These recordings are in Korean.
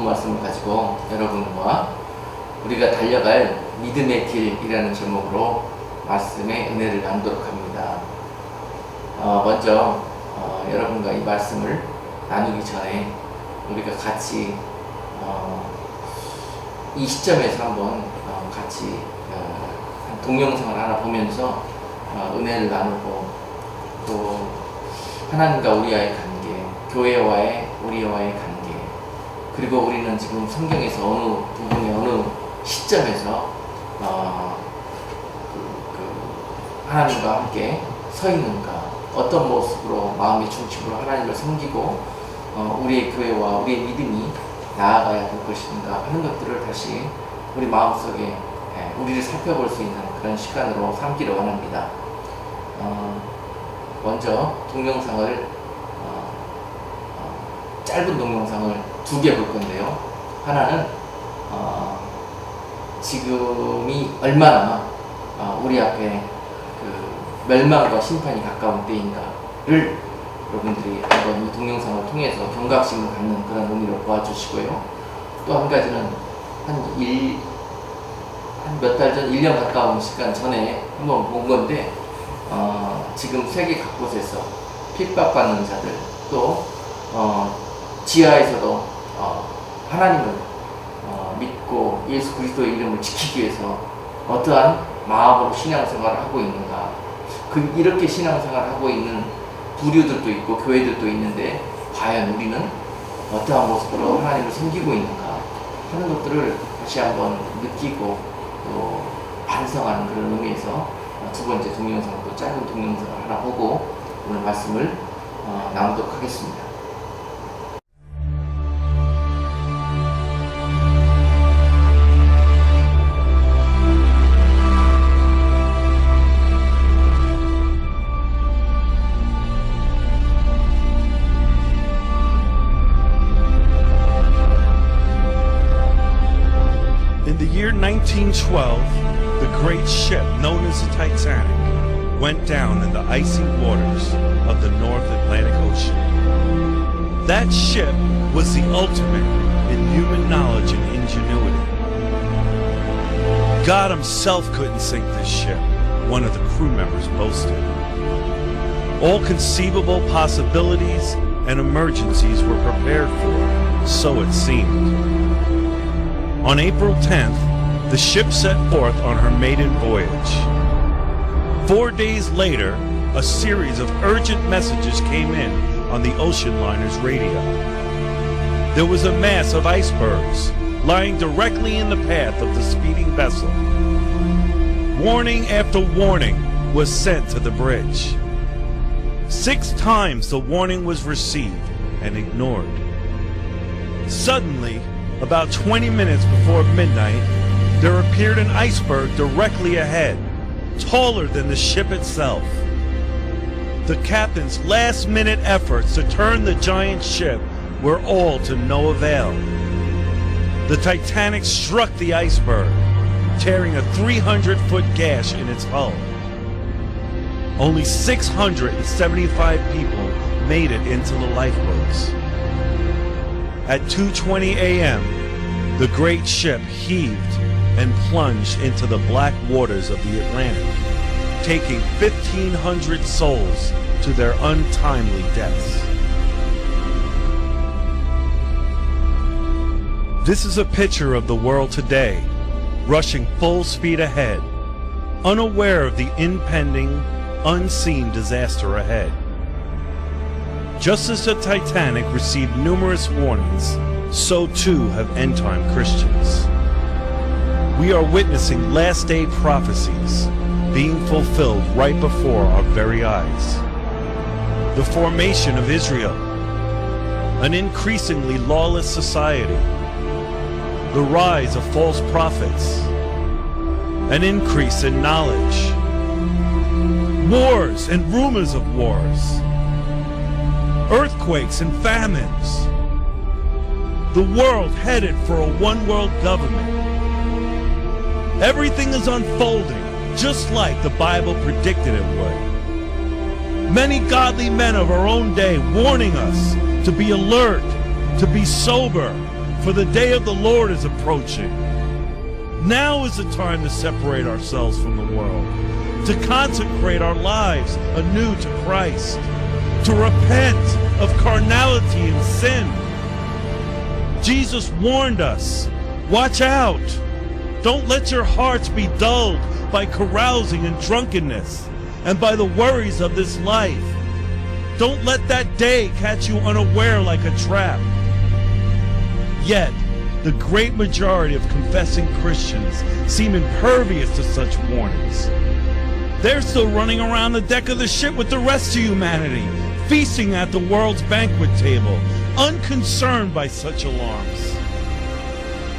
좋은 말씀을 가지고 여러분과 우리가 달려갈 믿음의 길이라는 제목으로 말씀의 은혜를 나누도록 합니다. 먼저 여러분과 이 말씀을 나누기 전에 우리가 같이 이 시점에서 한번 같이 동영상을 하나 보면서 은혜를 나누고 또 하나님과 우리와의 관계, 교회와의 우리와의 관계, 그리고 우리는 지금 성경에서 어느 부분에 어느 시점에서 하나님과 함께 서 있는가, 어떤 모습으로 마음의 중심으로 하나님을 섬기고 우리의 교회와 우리의 믿음이 나아가야 될 것인가 하는 것들을 다시 우리 마음속에 우리를 살펴볼 수 있는 그런 시간으로 삼기를 원합니다. 먼저 동영상을 짧은 동영상을 2개 볼 건데요. 하나는 지금이 얼마나 우리 앞에 그 멸망과 심판이 가까운 때인가를 여러분들이 한번 이 동영상을 통해서 경각심을 갖는 그런 의미로 보아주시고요. 또 한 가지는 한 몇 달 전, 1년 가까운 시간 전에 한번 본 건데, 지금 세계 각곳에서 핍박받는 자들, 또 지하에서도 하나님을 믿고 예수 그리스도의 이름을 지키기 위해서 어떠한 마음으로 신앙생활을 하고 있는가, 이렇게 신앙생활을 하고 있는 부류들도 있고 교회들도 있는데 과연 우리는 어떠한 모습으로 하나님을 섬기고 있는가 하는 것들을 다시 한번 느끼고 또 반성하는 그런 의미에서 2번째 동영상도 짧은 동영상을 하나 보고 오늘 말씀을 나누도록 하겠습니다. In the year 1912, the great ship known as the Titanic went down in the icy waters of the North Atlantic Ocean. That ship was the ultimate in human knowledge and ingenuity. God himself couldn't sink this ship, one of the crew members boasted. All conceivable possibilities and emergencies were prepared for, so it seemed. On April 10th, the ship set forth on her maiden voyage. 4 days later, a series of urgent messages came in on the ocean liner's radio. There was a mass of icebergs lying directly in the path of the speeding vessel. Warning after warning was sent to the bridge. 6 times the warning was received and ignored. Suddenly, about 20 minutes before midnight, there appeared an iceberg directly ahead, taller than the ship itself. The captain's last-minute efforts to turn the giant ship were all to no avail. The Titanic struck the iceberg, tearing a 300-foot gash in its hull. Only 675 people made it into the lifeboats. At 2:20 a.m., the great ship heaved and plunged into the black waters of the Atlantic, taking 1,500 souls to their untimely deaths. This is a picture of the world today, rushing full speed ahead, unaware of the impending, unseen disaster ahead. Just as the Titanic received numerous warnings, so too have end-time Christians. We are witnessing last-day prophecies being fulfilled right before our very eyes. The formation of Israel, an increasingly lawless society, the rise of false prophets, an increase in knowledge, wars and rumors of wars, earthquakes and famines, the world headed for a one-world government. Everything is unfolding just like the Bible predicted it would. Many godly men of our own day warning us to be alert, to be sober, for the day of the Lord is approaching. Now is the time to separate ourselves from the world, to consecrate our lives anew to Christ, to repent of carnality and sin. Jesus warned us, watch out. Don't let your hearts be dulled by carousing and drunkenness and by the worries of this life. Don't let that day catch you unaware like a trap. Yet, the great majority of confessing Christians seem impervious to such warnings. They're still running around the deck of the ship with the rest of humanity, feasting at the world's banquet table, unconcerned by such alarms.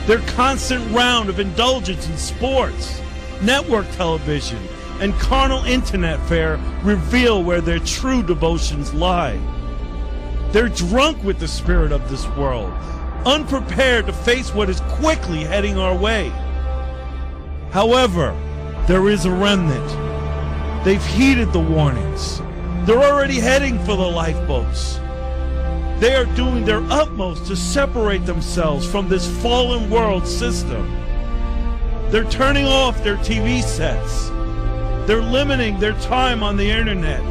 Their constant round of indulgence in sports, network television, and carnal internet fare reveal where their true devotions lie. They're drunk with the spirit of this world, unprepared to face what is quickly heading our way. However, there is a remnant. They've heeded the warnings. They're already heading for the lifeboats. They are doing their utmost to separate themselves from this fallen world system. They're turning off their TV sets. They're limiting their time on the internet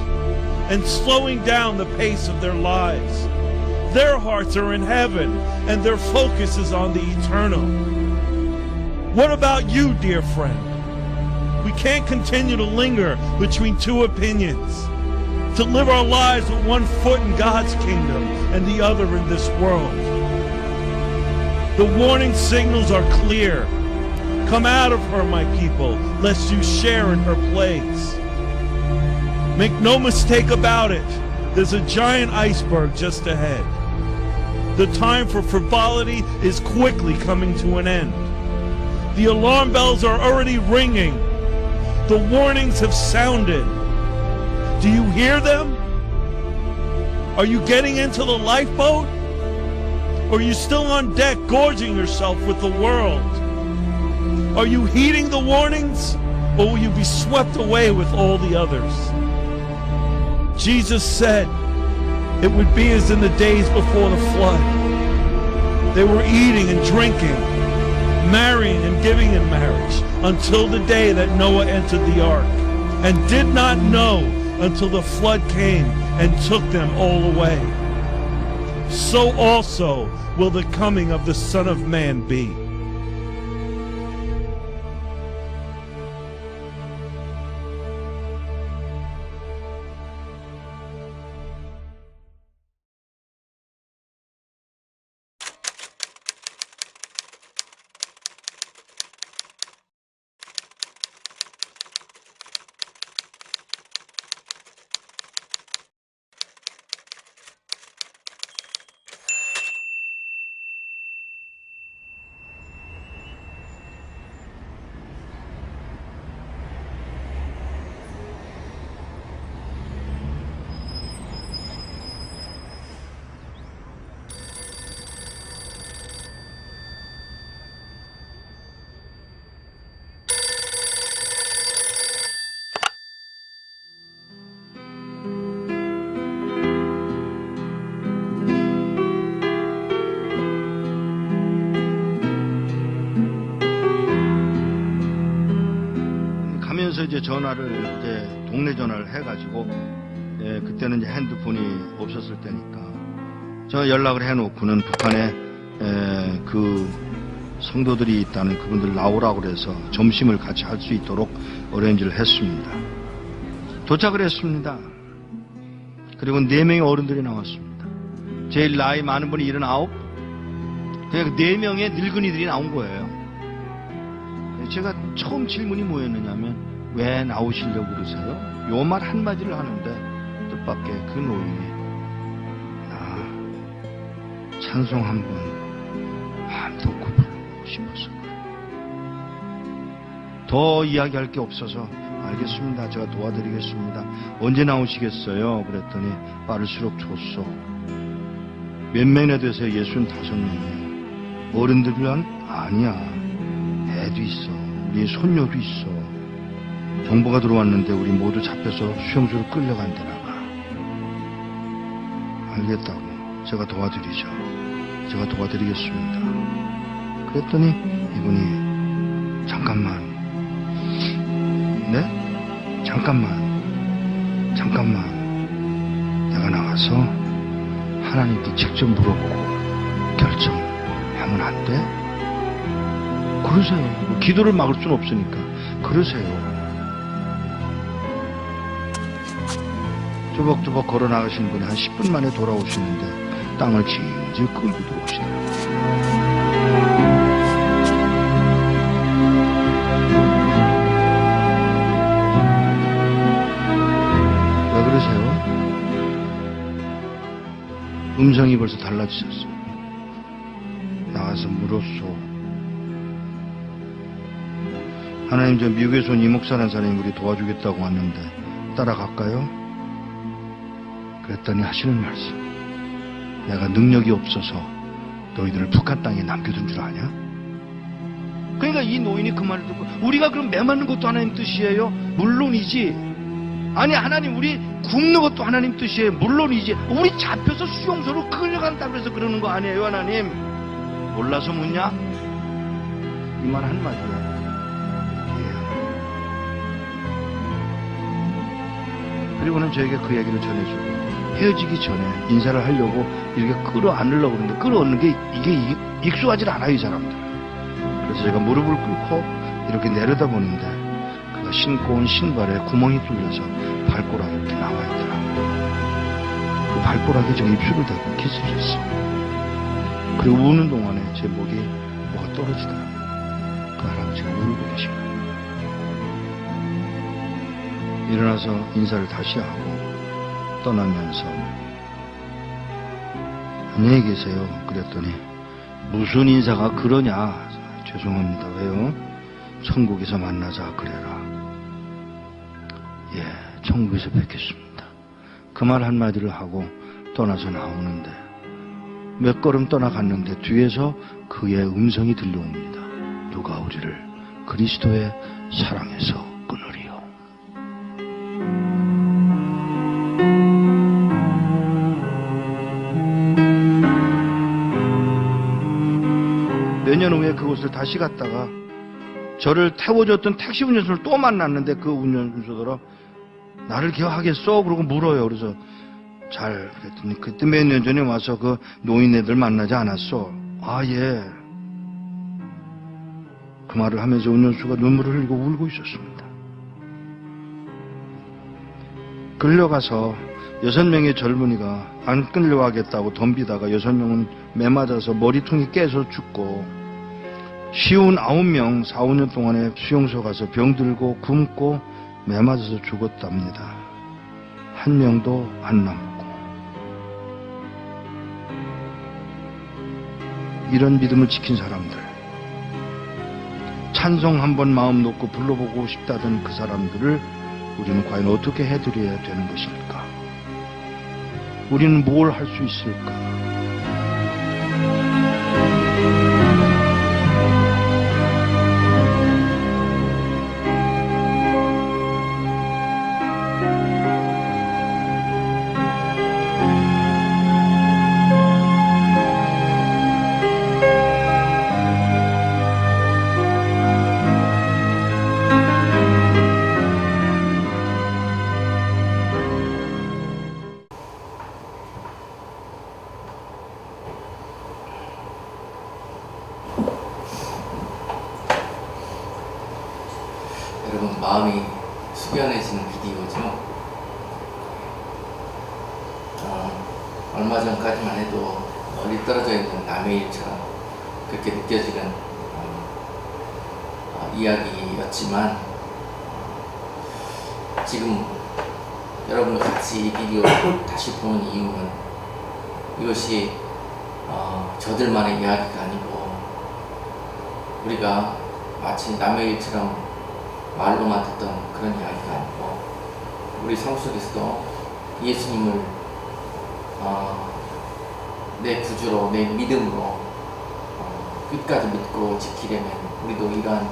and slowing down the pace of their lives. Their hearts are in heaven and their focus is on the eternal. What about you, dear friend? We can't continue to linger between two opinions, to live our lives with one foot in God's kingdom and the other in this world. The warning signals are clear. Come out of her, my people, lest you share in her plagues. Make no mistake about it, there's a giant iceberg just ahead. The time for frivolity is quickly coming to an end. The alarm bells are already ringing. The warnings have sounded. Do you hear them? Are you getting into the lifeboat? Or are you still on deck gorging yourself with the world? Are you heeding the warnings? Or will you be swept away with all the others? Jesus said it would be as in the days before the flood. They were eating and drinking, marrying and giving in marriage until the day that Noah entered the ark, and did not know until the flood came and took them all away. So also will the coming of the Son of Man be. 그래서 이제 전화를 이제 동네 전화를 해가지고 그때는 이제 핸드폰이 없었을 때니까 저 연락을 해놓고는 북한에 그 성도들이 있다는 그분들 나오라고 그래서 점심을 같이 할 수 있도록 어레인지를 했습니다. 도착을 했습니다. 그리고 4명의 어른들이 나왔습니다. 제일 나이 많은 분이 79, 그냥 4명의 늙은이들이 나온 거예요. 제가 처음 질문이 뭐였느냐면 왜 나오시려고 그러세요? 요 말 한마디를 하는데 뜻밖의 그 노인이 찬송 한 번 마음 놓고 부르고 싶어서 더 이야기할 게 없어서 알겠습니다. 제가 도와드리겠습니다. 언제 나오시겠어요? 그랬더니 빠를수록 좋소. 몇 명이나 돼서 65명이에요. 어른들은 아니야. 애도 있어. 우리 손녀도 있어. 정보가 들어왔는데 우리 모두 잡혀서 수용소로 끌려간다나 봐. 알겠다고 제가 도와드리죠. 제가 도와드리겠습니다. 그랬더니 이분이 잠깐만, 네? 잠깐만 내가 나가서 하나님께 직접 물어보고 결정하면 안 돼? 그러세요. 뭐 기도를 막을 수는 없으니까 그러세요. 조벅조벅 걸어 나가신 분이 한 10분 만에 돌아오시는데 땅을 질질 끌고 들어오시더라고요. 왜 그러세요? 음성이 벌써 달라지셨어요. 나가서 물었소. 하나님, 저 미국에서 온 이목사라는 사람이 우리 도와주겠다고 왔는데 따라갈까요? 그랬더니 하시는 말씀, 내가 능력이 없어서 너희들을 북한 땅에 남겨둔 줄 아냐? 그러니까 이 노인이 그 말을 듣고, 우리가 그럼 매 맞는 것도 하나님 뜻이에요? 물론이지. 아니, 하나님, 우리 굶는 것도 하나님 뜻이에요? 물론이지. 우리 잡혀서 수용소로 끌려간다고 해서 그러는 거 아니에요, 하나님? 몰라서 묻냐? 이 말 한마디야. 그리고는 저에게 그 얘기를 전해주고, 헤어지기 전에 인사를 하려고 이렇게 끌어안으려고 그러는데, 끌어안는 게 이게 익숙하지 않아요, 이 사람들. 그래서 제가 무릎을 꿇고 이렇게 내려다보는데, 그가 신고 온 신발에 구멍이 뚫려서 발가락이 이렇게 나와 있더라고요. 그 발가락에 제가 입술을 대고 키스를 했어요. 그리고 우는 동안에 제 목이 뭐가 떨어지더라고요. 그 할아버지가 울고 계신 거예요. 일어나서 인사를 다시 하고 떠나면서, 안녕히 계세요. 그랬더니, 무슨 인사가 그러냐? 죄송합니다. 왜요? 천국에서 만나자 그래라. 예, 천국에서 뵙겠습니다. 그 말 한마디를 하고 떠나서 나오는데, 몇 걸음 떠나갔는데 뒤에서 그의 음성이 들려옵니다. 누가 우리를 그리스도의 사랑에서 끊으리요. 몇 년 후에 그곳을 다시 갔다가 저를 태워줬던 택시 운전수를 또 만났는데, 그 운전수더러 나를 기억하겠어? 그러고 물어요. 그래서 잘, 그랬더니 그때 몇 년 전에 와서 그 노인네들 만나지 않았어? 아, 예. 그 말을 하면서 운전수가 눈물을 흘리고 울고 있었습니다. 끌려가서 6명의 젊은이가 안 끌려가겠다고 덤비다가 6명은 매 맞아서 머리통이 깨서 죽고, 쉬운 9명 4, 5년 동안에 수용소 가서 병들고 굶고 매 맞아서 죽었답니다. 한 명도 안 남았고. 이런 믿음을 지킨 사람들, 찬송 한번 마음 놓고 불러보고 싶다던 그 사람들을 우리는 과연 어떻게 해드려야 되는 것일까? 우리는 뭘 할 수 있을까? 여러분, 마음이 숙연해지는 비디오죠. 얼마 전까지만 해도 멀리 떨어져 있는 남의 일처럼 그렇게 느껴지는 이야기였지만, 지금 여러분과 같이 이 비디오를 다시 보는 이유는, 이것이 저들만의 이야기가 아니고 우리가 마치 남의 일처럼 말로만 듣던 그런 이야기가 아니고, 우리 삶 속에서도 예수님을 내 구주로, 내 믿음으로 끝까지 믿고 지키려면 우리도 이러한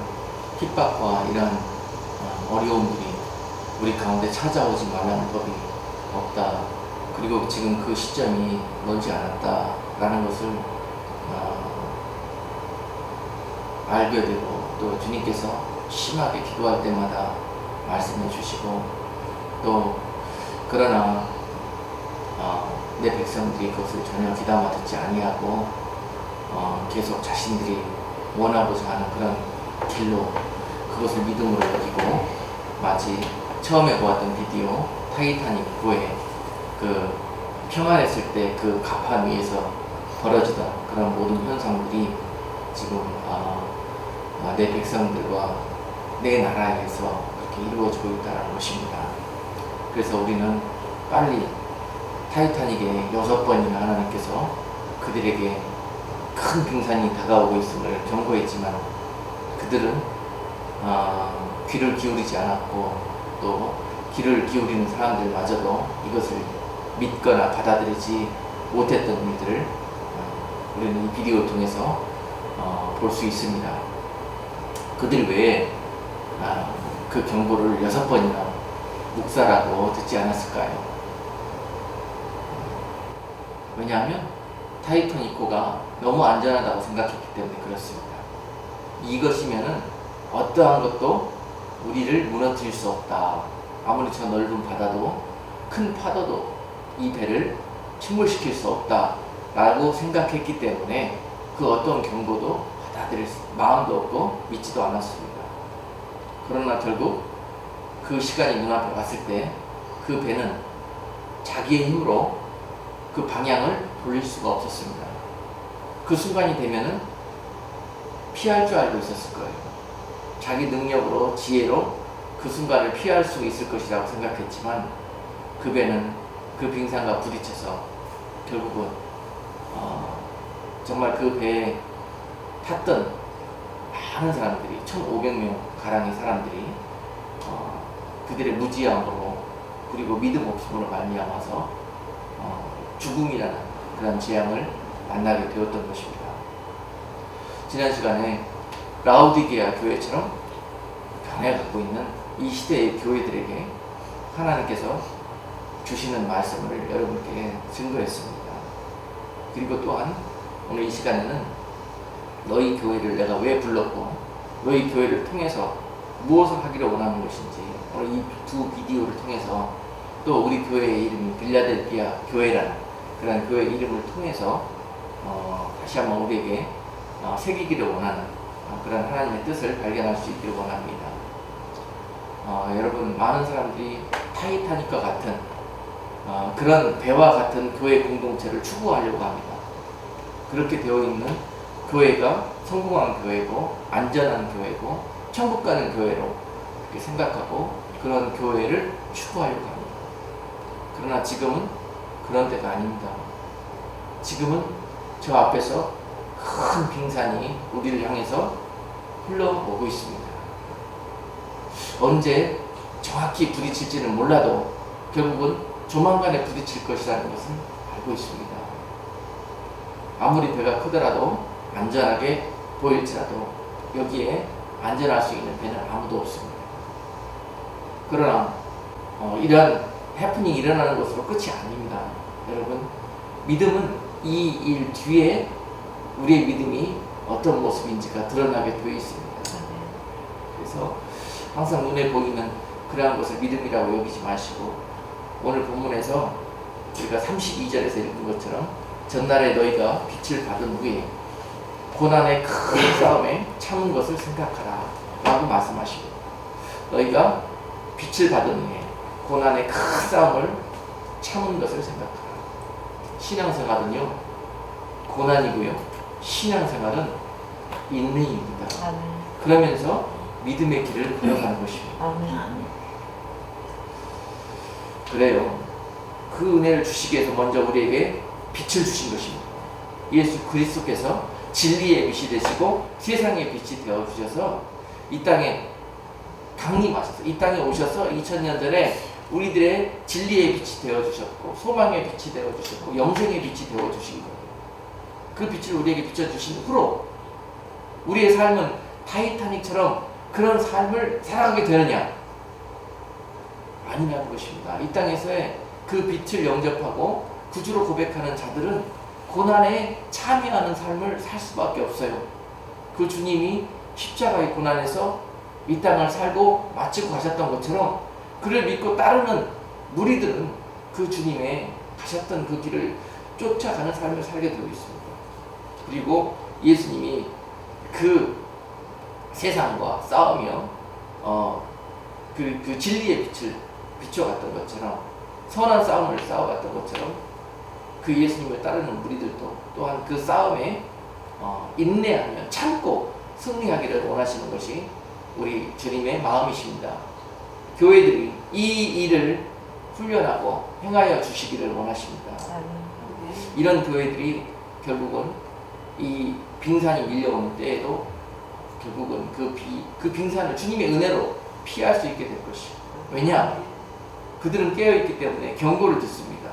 핍박과 이러한 어려움들이 우리 가운데 찾아오지 말라는 법이 없다. 그리고 지금 그 시점이 멀지 않았다라는 것을 알게 되고 또 주님께서 심하게 기도할 때마다 말씀해 주시고 또 그러나 내 백성들이 그것을 전혀 귀담아 듣지 아니하고 계속 자신들이 원하고자 하는 그런 길로 그것을 믿음으로 여기고 마치 처음에 보았던 비디오 타이타닉 9의 그 평안했을 때 그 갑판 위에서 벌어지던 그런 모든 현상들이 지금 내 백성들과 내 나라에서 그렇게 이루어지고 있다는 것입니다. 그래서 우리는 빨리 타이타닉에 6번이나 하나님께서 그들에게 큰 빙산이 다가오고 있음을 경고했지만 그들은 귀를 기울이지 않았고 또 귀를 기울이는 사람들마저도 이것을 믿거나 받아들이지 못했던 일들을 우리는 이 비디오를 통해서 볼 수 있습니다. 그들이 왜 그 경고를 6번이나 묵살하고 듣지 않았을까요? 왜냐하면 타이타닉호가 너무 안전하다고 생각했기 때문에 그렇습니다. 이것이면은 어떠한 것도 우리를 무너뜨릴 수 없다. 아무리 저 넓은 바다도 큰 파도도 이 배를 침몰시킬 수 없다 라고 생각했기 때문에 그 어떤 경고도 받아들일 마음도 없고 믿지도 않았습니다. 그러나 결국 그 시간이 눈앞에 왔을 때 그 배는 자기의 힘으로 그 방향을 돌릴 수가 없었습니다. 그 순간이 되면은 피할 줄 알고 있었을 거예요. 자기 능력으로 지혜로 그 순간을 피할 수 있을 것이라고 생각했지만 그 배는 그 빙산과 부딪혀서 결국은 정말 그 배에 탔던 많은 사람들이 1,500명 가량의 사람들이 그들의 무지함으로 그리고 믿음 없음으로 말미암아서 죽음이라는 그런 재앙을 만나게 되었던 것입니다. 지난 시간에 라우디게아 교회처럼 변해가고 있는 이 시대의 교회들에게 하나님께서 주시는 말씀을 여러분께 증거했습니다. 그리고 또한 오늘 이 시간에는 너희 교회를 내가 왜 불렀고 너희 교회를 통해서 무엇을 하기를 원하는 것인지 오늘 이 두 비디오를 통해서 또 우리 교회의 이름이 빌라델피아 교회라는 그런 교회 이름을 통해서 다시 한번 우리에게 새기기를 원하는 그런 하나님의 뜻을 발견할 수 있기를 원합니다. 여러분 많은 사람들이 타이타닉과 같은 그런 배와 같은 교회 공동체를 추구하려고 합니다. 그렇게 되어 있는 교회가 성공한 교회고 안전한 교회고 천국 가는 교회로 이렇게 생각하고 그런 교회를 추구하려고 합니다. 그러나 지금은 그런 때가 아닙니다. 지금은 저 앞에서 큰 빙산이 우리를 향해서 흘러오고 있습니다. 언제 정확히 부딪힐지는 몰라도 결국은 조만간에 부딪힐 것이라는 것은 알고 있습니다. 아무리 배가 크더라도 안전하게 보일지라도 여기에 안전할 수 있는 배는 아무도 없습니다. 그러나 이러한 해프닝이 일어나는 것으로 끝이 아닙니다. 여러분, 믿음은 이 일 뒤에 우리의 믿음이 어떤 모습인지가 드러나게 되어 있습니다. 그래서 항상 눈에 보이는 그러한 것을 믿음이라고 여기지 마시고 오늘 본문에서 우리가 32절에서 읽은 것처럼 전날에 너희가 빛을 받은 후에 고난의 큰 싸움에 참은 것을 생각하라 라고 말씀하시고 너희가 빛을 받은 후에 고난의 큰 싸움을 참은 것을 생각하라. 신앙생활은요 고난이고요 신앙생활은 인내입니다. 아멘. 그러면서 믿음의 길을 걸어가는 것입니다. 아멘. 그래요. 그 은혜를 주시기 위해서 먼저 우리에게 빛을 주신 것입니다. 예수 그리스도께서 진리의 빛이 되시고 세상의 빛이 되어 주셔서 이 땅에 강림하셔서 이 땅에 오셔서 2000년 전에 우리들의 진리의 빛이 되어 주셨고 소망의 빛이 되어 주셨고 영생의 빛이 되어 주신 거예요. 그 빛을 우리에게 비춰 주신 후로 우리의 삶은 타이타닉처럼 그런 삶을 살아가게 되느냐? 아니라는 것입니다. 이 땅에서의 그 빛을 영접하고 구주로 고백하는 자들은 고난에 참여하는 삶을 살 수밖에 없어요. 그 주님이 십자가의 고난에서 이 땅을 살고 마치고 가셨던 것처럼 그를 믿고 따르는 무리들은 그 주님의 가셨던 그 길을 쫓아가는 삶을 살게 되고 있습니다. 그리고 예수님이 그 세상과 싸우며 그 진리의 빛을 비춰갔던 것처럼 선한 싸움을 싸워갔던 것처럼 그 예수님을 따르는 무리들도 또한 그 싸움에 인내하며 참고 승리하기를 원하시는 것이 우리 주님의 마음이십니다. 교회들이 이 일을 훈련하고 행하여 주시기를 원하십니다. 이런 교회들이 결국은 이 빙산이 밀려오는 때에도 결국은 그 빙산을 주님의 은혜로 피할 수 있게 될 것이요. 왜냐? 그들은 깨어있기 때문에 경고를 듣습니다.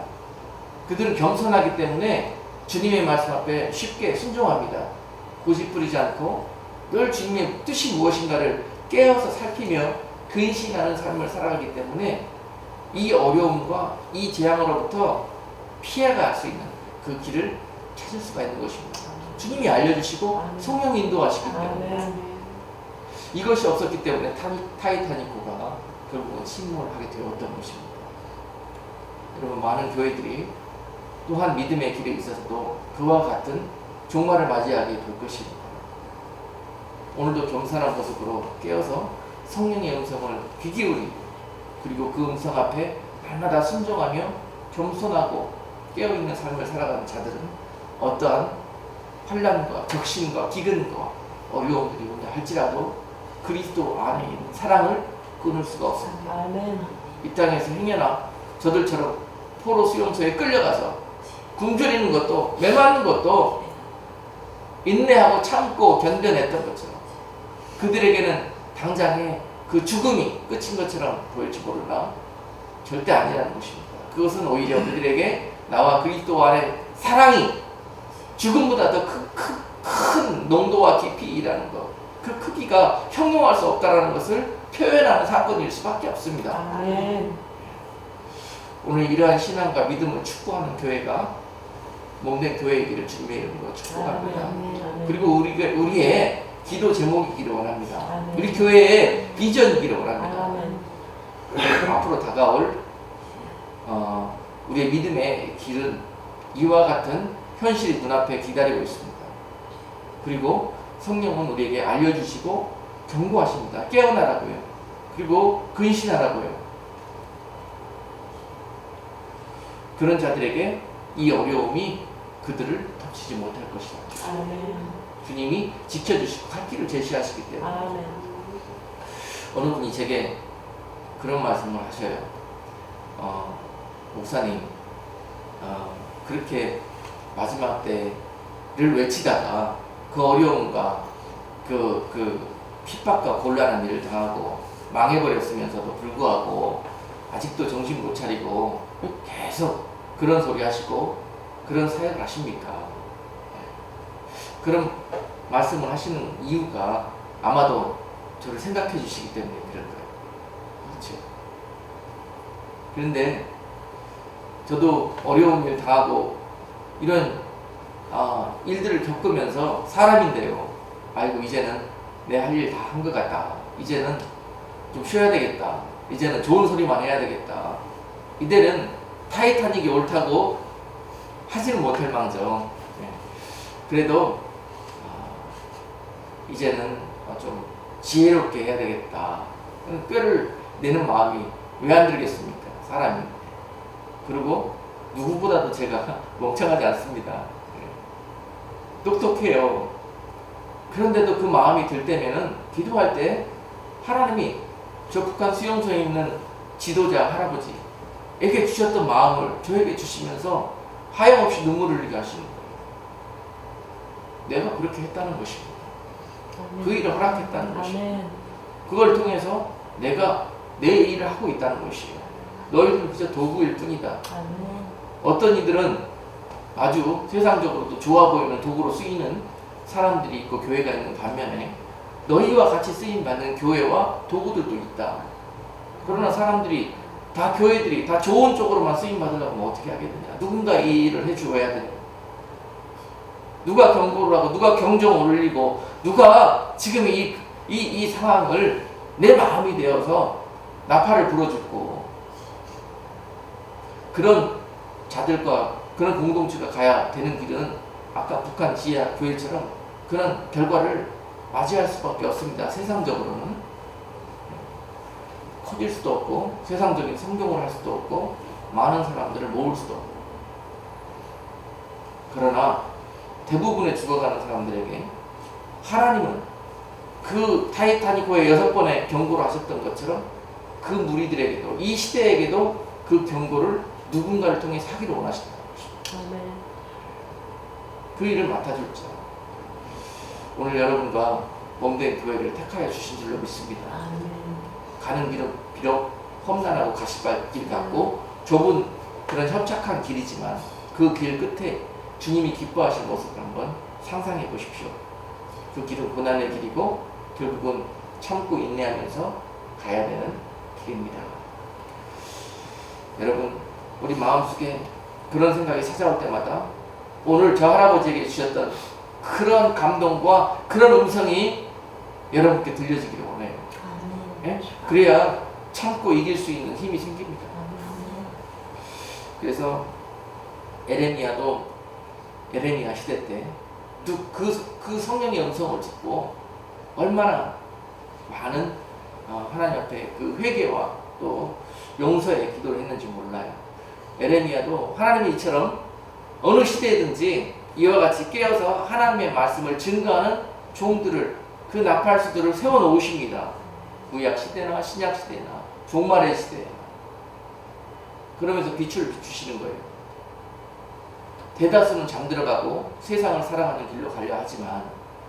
그들은 겸손하기 때문에 주님의 말씀 앞에 쉽게 순종합니다. 고집부리지 않고 늘 주님의 뜻이 무엇인가를 깨어서 살피며 근신하는 삶을 살아가기 때문에 이 어려움과 이 재앙으로부터 피해갈 수 있는 그 길을 찾을 수가 있는 것입니다. 주님이 알려주시고 성령이 인도하시기 때문에 이것이 없었기 때문에 타이타닉호가 결국은 침몰을 하게 되었던 것입니다. 여러분, 많은 교회들이 또한 믿음의 길에 있어서도 그와 같은 종말을 맞이하게 될 것입니다. 오늘도 겸손한 모습으로 깨어서 성령의 음성을 귀 기울이고 그리고 그 음성 앞에 날마다 순종하며 겸손하고 깨어있는 삶을 살아가는 자들은 어떠한 환난과 적신과 기근과 어려움들이 온다 할지라도 그리스도 안에 있는 사랑을 끊을 수가 없습니다. 아멘. 이 땅에서 행여나 저들처럼 포로 수용소에 끌려가서 굶주리는 것도 메마른 것도 인내하고 참고 견뎌냈던 것처럼 그들에게는 당장에 그 죽음이 끝인 것처럼 보일지 모르나 절대 아니라는 것입니다. 그것은 오히려 그들에게 나와 그리스도 안에 사랑이 죽음보다 더 큰 농도와 깊이라는 것, 그 크기가 형용할 수 없다는 것을 표현하는 사건일 수밖에 없습니다. 아멘. 오늘 이러한 신앙과 믿음을 축복하는 교회가 몸된 교회이기를 주님의 이름으로 축복합니다. 아멘. 그리고 우리의 기도 제목이기를 원합니다. 아멘. 우리 교회의 비전이기를 원합니다. 아멘. 앞으로 다가올 우리의 믿음의 길은 이와 같은 현실이 눈앞에 기다리고 있습니다. 그리고 성령은 우리에게 알려주시고 경고하십니다. 깨어나라고요. 그리고 근신하라고요. 그런 자들에게 이 어려움이 그들을 덮치지 못할 것이다. 아멘. 주님이 지켜주시고 갈 길을 제시하시기 때문에 아멘. 어느 분이 제게 그런 말씀을 하셔요. 목사님, 그렇게 마지막 때를 외치다가 그 어려움과 그 핍박과 곤란한 일을 당하고 망해버렸으면서도 불구하고 아직도 정신 못 차리고 계속 그런 소리 하시고 그런 사역을 하십니까? 그런 말씀을 하시는 이유가 아마도 저를 생각해 주시기 때문에 그럴 거예요. 그렇죠? 그런데 저도 어려운 일 당하고 이런 일들을 겪으면서 사람인데요. 아이고, 이제는 내 할 일 다 한 것 같다. 이제는 좀 쉬어야 되겠다. 이제는 좋은 소리만 해야 되겠다. 이제는 타이타닉이 옳다고 하지는 못할 망정. 그래도 이제는 좀 지혜롭게 해야 되겠다. 뼈를 내는 마음이 왜 안 들겠습니까? 사람이. 그리고 누구보다도 제가 멍청하지 않습니다. 똑똑해요. 그런데도 그 마음이 들 때면은 기도할 때 하나님이 저 북한 수용소에 있는 지도자 할아버지에게 주셨던 마음을 저에게 주시면서 하염없이 눈물을 흘리게 하시는 거예요. 내가 그렇게 했다는 것입니다. 아멘. 그 일을 허락했다는 것입니다. 아멘. 그걸 통해서 내가 내 일을 하고 있다는 것이에요. 너희들은 그저 도구일 뿐이다. 아멘. 어떤 이들은 아주 세상적으로도 좋아 보이는 도구로 쓰이는 사람들이 있고 교회가 있는 반면에 너희와 같이 쓰임받는 교회와 도구들도 있다. 그러나 사람들이 다 교회들이 다 좋은 쪽으로만 쓰임받으려고 하면 어떻게 하겠느냐. 누군가 이 일을 해주어야 되는 누가 경고를 하고 누가 경종을 울리고 누가 지금 이 상황을 내 마음이 되어서 나팔을 불어줬고 그런 자들과 그런 공동체가 가야 되는 길은 아까 북한 지하 교회처럼 그런 결과를 맞이할 수밖에 없습니다. 세상적으로는 커질 수도 없고 세상적인 성경을 할 수도 없고 많은 사람들을 모을 수도 없고 그러나 대부분의 죽어가는 사람들에게 하나님은 그 타이타닉호의 6번의 경고를 하셨던 것처럼 그 무리들에게도 이 시대에게도 그 경고를 누군가를 통해 하기를 원하신다는 것입니다. 아멘. 그 일을 맡아줄 자 오늘 여러분과 몸된 교회를 택하여 주신 줄로 믿습니다. 아멘. 가는 길은 비록 험난하고 가시밭길 같고 좁은 그런 협착한 길이지만 그 길 끝에 주님이 기뻐하실 모습을 한번 상상해 보십시오. 그 길은 고난의 길이고 결국은 참고 인내하면서 가야 되는 길입니다. 여러분 우리 마음속에 그런 생각이 찾아올 때마다 오늘 저 할아버지에게 주셨던 그런 감동과 그런 음성이 여러분께 들려지기를 원해요. 아멘. 예? 그래야 참고 이길 수 있는 힘이 생깁니다. 아멘. 그래서 에레미야 시대 때 그 성령의 음성을 듣고 얼마나 많은 하나님 앞에 그 회개와 또 용서의 기도를 했는지 몰라요. 에레미야도 하나님이 이처럼 어느 시대든지 이와 같이 깨어서 하나님의 말씀을 증거하는 종들을 그 나팔수들을 세워 놓으십니다. 구약 시대나 신약 시대나 종말의 시대. 그러면서 빛을 비추시는 거예요. 대다수는 잠들어가고 세상을 살아가는 길로 가려 하지만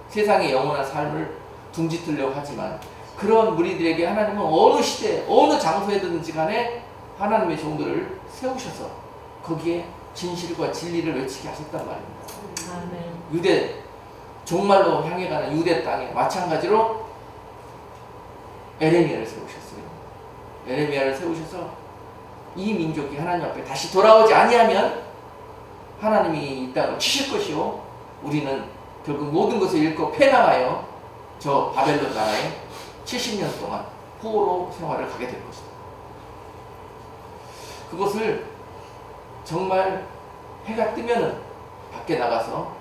세상의 영원한 삶을 둥지뜨려고 하지만 그런 무리들에게 하나님은 어느 시대 어느 장소에든지 간에 하나님의 종들을 세우셔서 거기에 진실과 진리를 외치게 하셨단 말입니다. 아멘. 유대 종말로 향해 가는 유대 땅에 마찬가지로 에레미야를 세우셨어요. 에레미야를 세우셔서 이 민족이 하나님 앞에 다시 돌아오지 아니하면 하나님이 이 땅을 치실 것이요 우리는 결국 모든 것을 잃고 패망하여 저 바벨론 나라에 70년 동안 포로 생활을 가게 될 것이다. 그것을 정말 해가 뜨면은 밖에 나가서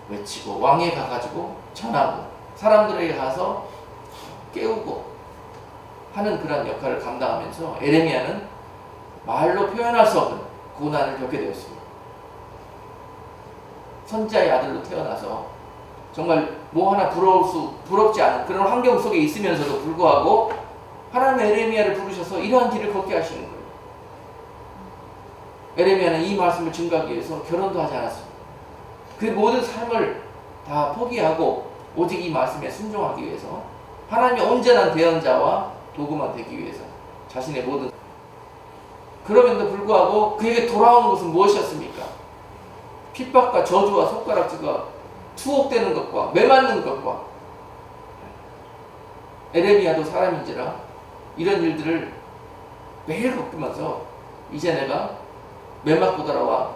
외치고 왕에 가가지고 전하고 사람들에게 가서 깨우고 하는 그런 역할을 감당하면서 에레미야는 말로 표현할 수 없는 고난을 겪게 되었습니다. 선지자의 아들로 태어나서 정말 뭐 하나 부럽지 않은 그런 환경 속에 있으면서도 불구하고 하나님의 에레미야를 부르셔서 이러한 길을 걷게 하시는 거예요. 에레미야는 이 말씀을 증거하기 위해서 결혼도 하지 않았습니다. 그 모든 삶을 다 포기하고 오직 이 말씀에 순종하기 위해서 하나님의 온전한 대언자와 도구만 되기 위해서 자신의 모든 그럼에도 불구하고 그에게 돌아오는 것은 무엇이었습니까? 핍박과 저주와 손가락질과 투옥되는 것과 매맞는 것과 에레미야도 사람인지라 이런 일들을 매일 겪으면서 이제 내가 매맞고 돌아와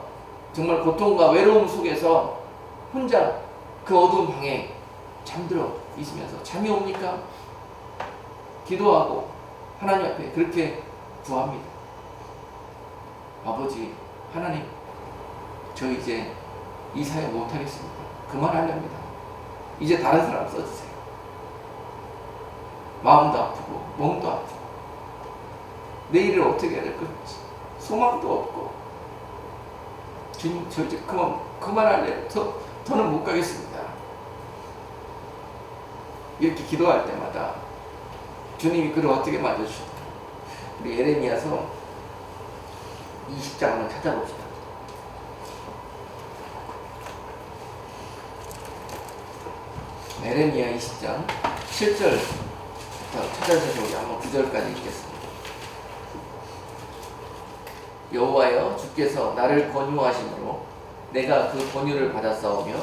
정말 고통과 외로움 속에서 혼자 그 어두운 방에 잠들어 있으면서 잠이 옵니까? 기도하고 하나님 앞에 그렇게 구합니다. 아버지 하나님 저 이제 이 사역 못하겠습니다. 그만하렵니다. 이제 다른 사람 써주세요. 마음도 아프고 몸도 아프고 내일을 어떻게 해야 될 건지 소망도 없고 주님 저 이제 그만할래요. 더는 못 가겠습니다. 이렇게 기도할 때마다 주님이 그를 어떻게 만져주셨다. 우리 에레미야서 20장 한번 찾아봅시다. 에레미야 20장 7절부터 찾아서 우리 한번 9절까지 읽겠습니다. 여호와여 주께서 나를 권유하심으로 내가 그 권유를 받았사오며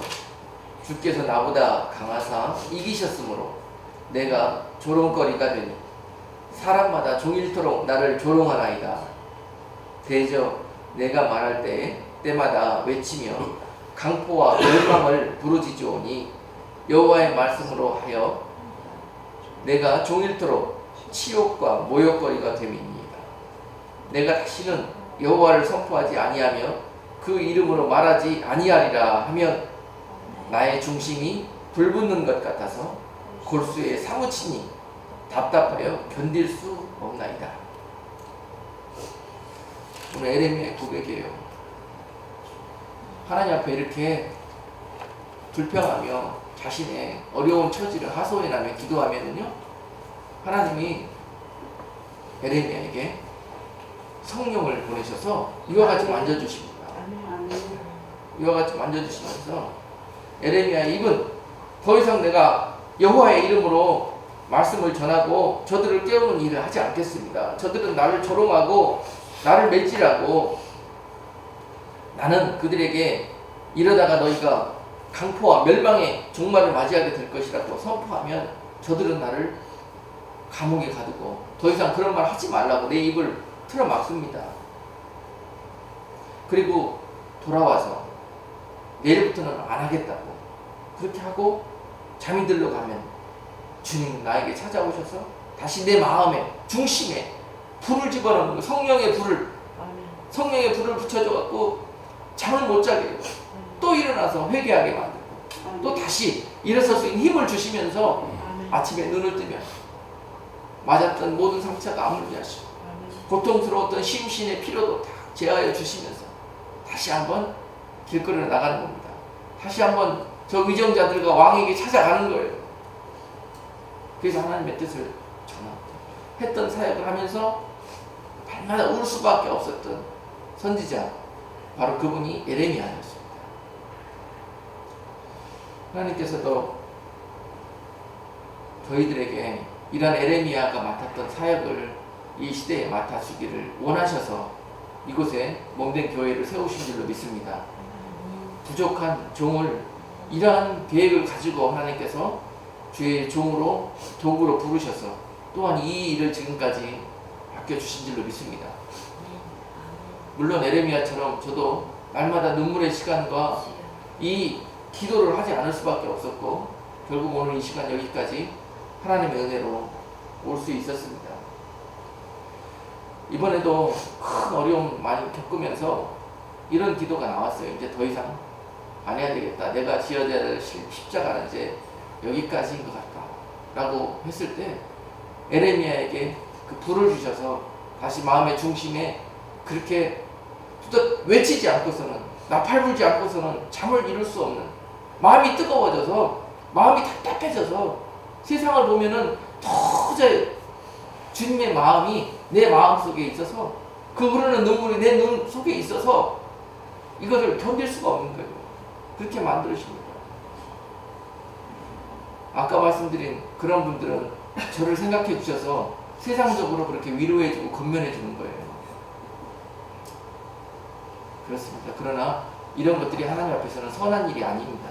주께서 나보다 강하사 이기셨으므로 내가 조롱거리가 되니 사람마다 종일토록 나를 조롱하나이다. 대저 내가 말할 때마다 외치며 강포와 멸망을 부르짖으오니 여호와의 말씀으로 하여 내가 종일토록 치욕과 모욕거리가 됨이니이다. 내가 다시는 여호와를 선포하지 아니하며 그 이름으로 말하지 아니하리라 하면 나의 중심이 불붙는 것 같아서 골수에 사무치니 답답하여 견딜 수 없나이다. 오늘 에레미야의 고백이에요. 하나님 앞에 이렇게 불평하며 자신의 어려운 처지를 하소연하며 기도하면은요, 하나님이 에레미야에게 성령을 보내셔서 이와 같이 만져주십니다. 이와 같이 만져주시면서 에레미야의 입은 더 이상 내가 여호와의 이름으로 말씀을 전하고 저들을 깨우는 일을 하지 않겠습니다. 저들은 나를 조롱하고 나를 맷질하고 나는 그들에게 이러다가 너희가 강포와 멸망의 종말을 맞이하게 될 것이라고 선포하면 저들은 나를 감옥에 가두고 더 이상 그런 말 하지 말라고 내 입을 틀어막습니다. 그리고 돌아와서 내일부터는 안 하겠다고 그렇게 하고 잠이 들러 가면 주님은 나에게 찾아오셔서 다시 내 마음의 중심에 불을 집어넣는 거, 성령의 불을 붙여줘 갖고 잠을 못 자게 해요. 또 일어나서 회개하게 만들고 또 다시 일어설 수 있는 힘을 주시면서 아침에 눈을 뜨면 맞았던 모든 상처가 아물게 하시고 고통스러웠던 심신의 피로도 다 제하여 주시면서 다시 한번 길거리로 나가는 겁니다. 다시 한번 저 위정자들과 왕에게 찾아가는 거예요. 그래서 하나님의 뜻을 했던 사역을 하면서 밤마다 울 수밖에 없었던 선지자, 바로 그분이 에레미야였습니다. 하나님께서도 저희들에게 이런 에레미야가 맡았던 사역을 이 시대에 맡아주기를 원하셔서 이곳에 몸된 교회를 세우신 줄로 믿습니다. 부족한 종을 이러한 계획을 가지고 하나님께서 주의 종으로 도구로 부르셔서 또한 이 일을 지금까지 맡겨주신 줄로 믿습니다. 물론 에레미야처럼 저도 날마다 눈물의 시간과 이 기도를 하지 않을 수밖에 없었고 결국 오늘 이 시간 여기까지 하나님의 은혜로 올 수 있었습니다. 이번에도 큰 어려움 많이 겪으면서 이런 기도가 나왔어요. 이제 더 이상 안 해야 되겠다. 내가 지어야 될 십자가는 이제 여기까지인 것 같다 라고 했을 때 에레미야에게 그 불을 주셔서 다시 마음의 중심에 그렇게 외치지 않고서는 나팔불지 않고서는 잠을 이룰 수 없는 마음이 뜨거워져서 마음이 답답해져서 세상을 보면은 도저히 주님의 마음이 내 마음 속에 있어서 그 흐르는 눈물이 내 눈 속에 있어서 이것을 견딜 수가 없는 거예요. 그렇게 만들으십니다. 아까 말씀드린 그런 분들은 저를 생각해 주셔서 세상적으로 그렇게 위로해 주고 건면해 주는 거예요. 그렇습니다. 그러나 이런 것들이 하나님 앞에서는 선한 일이 아닙니다.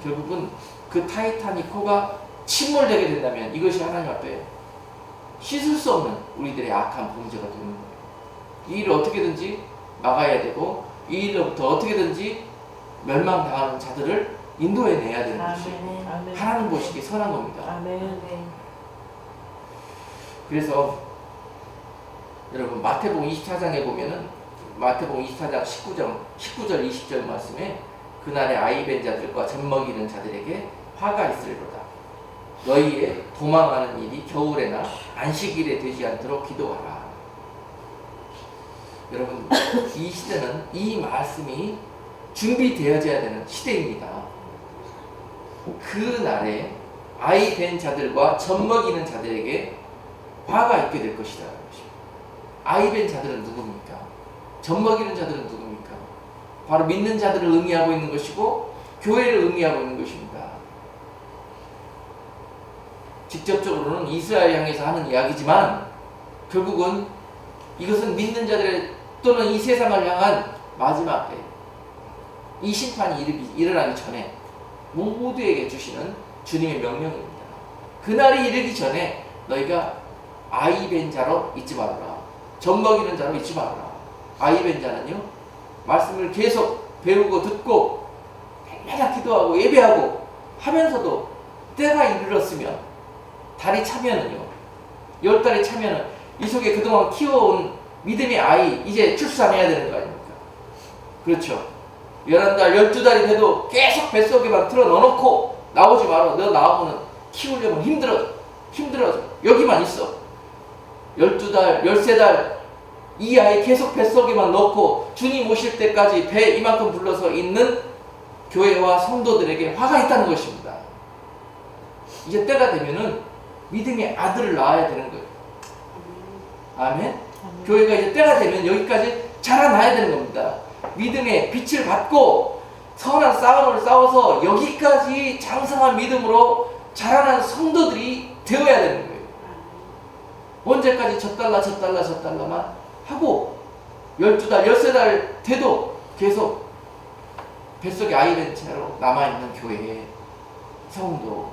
결국은 그 타이타닉호가 침몰되게 된다면 이것이 하나님 앞에 씻을 수 없는 우리들의 악한 범죄가 되는 거예요. 이 일을 어떻게든지 막아야 되고 이 일로부터 어떻게든지 멸망당하는 자들을 인도해내야 되는 것이 하나님 보시기에 선한 겁니다. 그래서 여러분 마태복음 24장에 보면은 마태복음 24장 19절 20절 말씀에 그날에 아이벤 자들과 젖먹이는 자들에게 화가 있으리로다. 너희의 도망하는 일이 겨울에나 안식일에 되지 않도록 기도하라. 여러분 이 시대는 이 말씀이 준비되어져야 되는 시대입니다. 그 날에 아이벤 자들과 젖먹이는 자들에게 화가 있게 될 것이다. 아이벤 자들은 누굽니까? 젖먹이는 자들은 누굽니까? 바로 믿는 자들을 의미하고 있는 것이고 교회를 의미하고 있는 것입니다. 직접적으로는 이스라엘 향해서 하는 이야기지만 결국은 이것은 믿는 자들 또는 이 세상을 향한 마지막 때 이 심판이 일어나기 전에 모두에게 주시는 주님의 명령입니다. 그날이 이르기 전에 너희가 아이벤 자로 잊지 말아라. 젖먹이는 자로 잊지 말아라. 아이벤 자는요 말씀을 계속 배우고 듣고 날마다 기도하고 예배하고 하면서도 때가 이르렀으면 달이 차면은요, 10달이 차면은 이 속에 그동안 키워온 믿음의 아이 이제 출산해야 되는 거 아닙니까? 그렇죠. 11달, 12달이 돼도 계속 뱃속에만 틀어 넣어놓고 나오지 마라. 너 나오면 키우려면 힘들어져. 여기만 있어. 12달, 13달 이 아이 계속 뱃속에만 넣고 주님 오실 때까지 배 이만큼 불러서 있는 교회와 성도들에게 화가 있다는 것입니다. 이제 때가 되면은 믿음의 아들을 낳아야 되는 거예요. 아멘. 교회가 이제 때가 되면 여기까지 자라나야 되는 겁니다. 믿음의 빛을 받고 선한 싸움을 싸워서 여기까지 장성한 믿음으로 자라난 성도들이 되어야 되는 거예요. 언제까지 젖달라만 하고 12달, 13달 돼도 계속 뱃속에 아이 된 채로 남아있는 교회의 성도,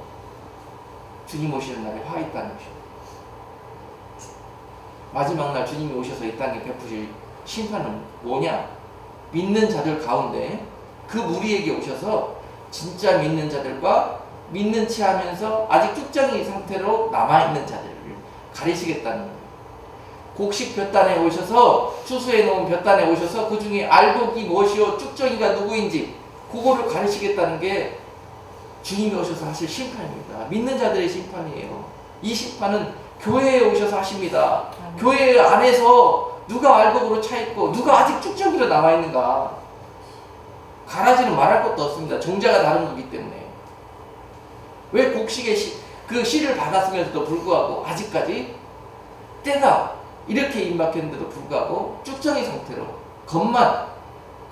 주님 오시는 날에 화 있다는 것입니다. 마지막 날 주님이 오셔서 이 땅에 베푸실 심판은 뭐냐? 믿는 자들 가운데 그 무리에게 오셔서 진짜 믿는 자들과 믿는 체 하면서 아직 쭉정이 상태로 남아있는 자들을 가리시겠다는 거예요. 곡식 볕단에 오셔서 추수해 놓은 볕단에 오셔서 그 중에 알곡이 무엇이요 쭉정이가 누구인지 그거를 가리시겠다는 게 주님이 오셔서 하실 심판입니다. 믿는 자들의 심판이에요. 이 심판은 교회에 오셔서 하십니다. 교회 안에서 누가 알곡으로 차 있고 누가 아직 쭉정이로 남아 있는가, 가라지는 말할 것도 없습니다. 종자가 다른 거기 때문에. 왜 곡식의 그 씨를 받았으면서도 불구하고 아직까지 때가 이렇게 임박했는데도 불구하고 쭉정이 상태로 겉만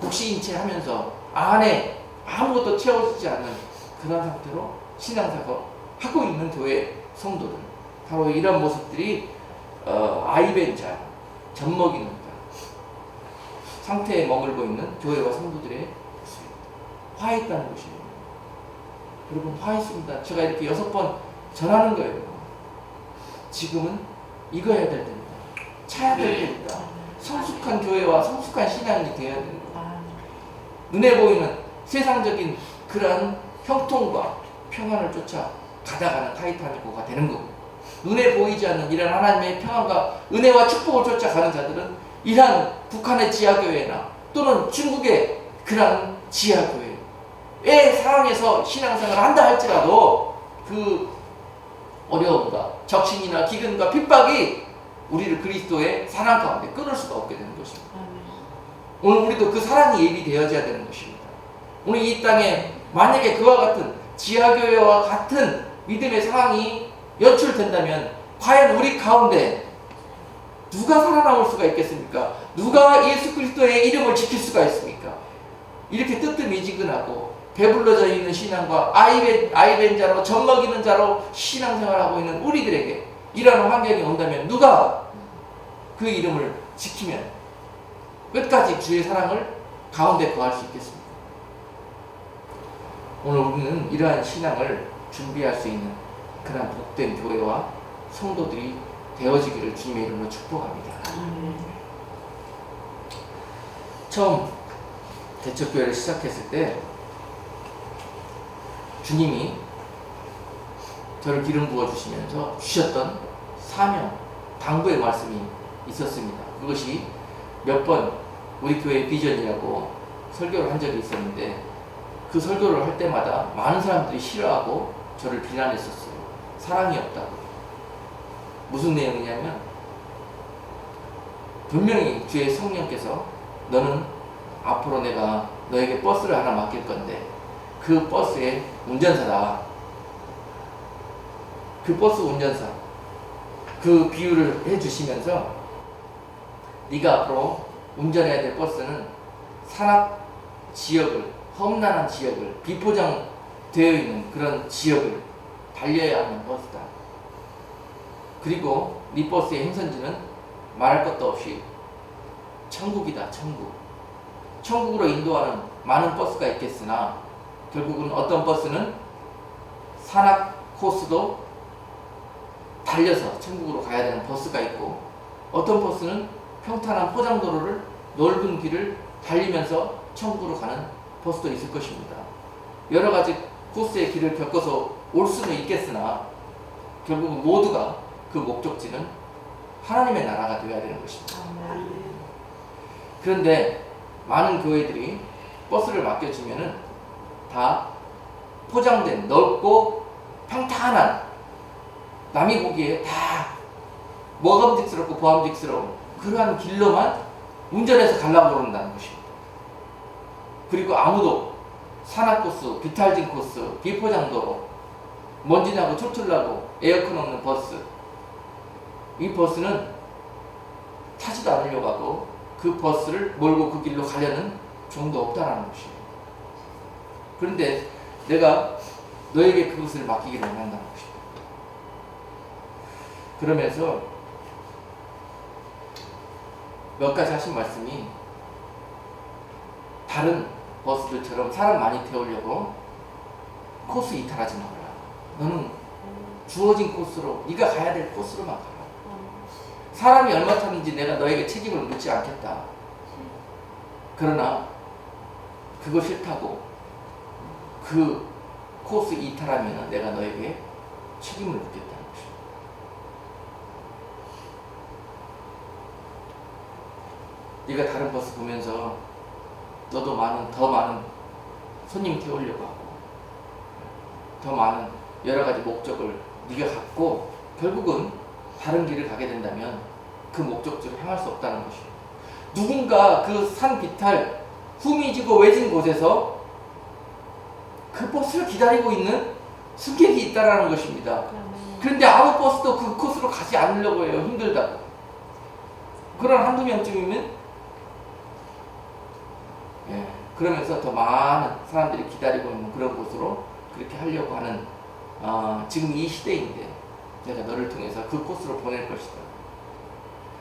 곡식인 채 하면서 안에 아무것도 채워지지 않는 그런 상태로 신앙생활 하고 있는 교회 성도들, 바로 이런 모습들이 아이벤 자, 젖먹이는 자 상태에 머물고 있는 교회와 성도들의 모습입니다. 화했다는 것이에요. 여러분, 화했습니다. 제가 이렇게 6번 전하는 거예요. 지금은 익어야 될 때입니다. 차야 될 때입니다. 성숙한 교회와 성숙한 신앙이 되어야 되는 거예요. 눈에 보이는 세상적인 그러한 형통과 평안을 쫓아 가다가는 타이타닉호가 되는 겁니다. 눈에 보이지 않는 이런 하나님의 평안과 은혜와 축복을 쫓아가는 자들은 이러한 북한의 지하교회나 또는 중국의 그러한 지하교회의 상황에서 신앙생활을 한다 할지라도 그 어려움과 적신이나 기근과 핍박이 우리를 그리스도의 사랑 가운데 끊을 수가 없게 되는 것입니다. 오늘 우리도 그 사랑이 예비되어져야 되는 것입니다. 오늘 이 땅에 만약에 그와 같은 지하교회와 같은 믿음의 상황이 연출된다면 과연 우리 가운데 누가 살아남을 수가 있겠습니까? 누가 예수 그리스도의 이름을 지킬 수가 있습니까? 이렇게 뜨뜻미지근하고 배불러져 있는 신앙과 아이벤 자로 젖먹이는 자로 신앙생활하고 있는 우리들에게 이러한 환경이 온다면 누가 그 이름을 지키면 끝까지 주의 사랑을 가운데 거할 수 있겠습니까? 오늘 우리는 이러한 신앙을 준비할 수 있는 그런 복된 교회와 성도들이 되어지기를 주님의 이름으로 축복합니다. 처음 대척교회를 시작했을 때 주님이 저를 기름 부어주시면서 주셨던 사명, 당부의 말씀이 있었습니다. 그것이 몇 번 우리 교회 비전이라고 설교를 한 적이 있었는데 그 설교를 할 때마다 많은 사람들이 싫어하고 저를 비난했었어요. 사랑이 없다고. 무슨 내용이냐면 분명히 주의 성령께서 너는 앞으로 내가 너에게 버스를 하나 맡길 건데 그 버스의 운전사다. 그 버스 운전사. 그 비유를 해주시면서 네가 앞으로 운전해야 될 버스는 산악 지역을, 험난한 지역을, 비포장되어 있는 그런 지역을 달려야 하는 버스다. 그리고 네 버스의 행선지는 말할 것도 없이 천국이다. 천국. 천국으로 인도하는 많은 버스가 있겠으나 결국은 어떤 버스는 산악 코스도 달려서 천국으로 가야 되는 버스가 있고 어떤 버스는 평탄한 포장도로를 넓은 길을 달리면서 천국으로 가는 버스도 있을 것입니다. 여러 가지 코스의 길을 겪어서 올 수는 있겠으나 결국은 모두가 그 목적지는 하나님의 나라가 되어야 되는 것입니다. 아멘. 그런데 많은 교회들이 버스를 맡겨주면은 다 포장된 넓고 평탄한, 남이 보기에 다 먹음직스럽고 보암직스러운 그러한 길로만 운전해서 가려고 그런다는 것입니다. 그리고 아무도 산악 코스, 비탈진 코스, 비포장도로, 먼지나고 툴툴나고 에어컨 없는 버스, 이 버스는 타지도 않으려고 하고 그 버스를 몰고 그 길로 가려는 종도 없다라는 것입니다. 그런데 내가 너에게 그것을 맡기기를 원한다는 것입니다. 그러면서 몇 가지 하신 말씀이, 다른 버스들처럼 사람 많이 태우려고 코스 이탈하지 마라. 너는 주어진 코스로, 네가 가야 될 코스로만 가라. 사람이 얼마 타는지 내가 너에게 책임을 묻지 않겠다. 그러나 그거 싫다고 그 코스 이탈하면 내가 너에게 책임을 묻겠다는 것입니다. 네가 다른 버스 보면서 너도 더 많은 손님 태우려고 하고 더 많은 여러 가지 목적을 네가 갖고 결국은 다른 길을 가게 된다면 그 목적지로 향할 수 없다는 것입니다. 누군가 그 산 비탈 후미지고 외진 곳에서 그 버스를 기다리고 있는 승객이 있다라는 것입니다. 그런데 아무 버스도 그 코스로 가지 않으려고 해요. 힘들다고. 그런 한두 명쯤이면 그러면서 더 많은 사람들이 기다리고 있는 그런 곳으로 그렇게 하려고 하는 지금 이 시대인데 내가 너를 통해서 그 코스로 보낼 것이다.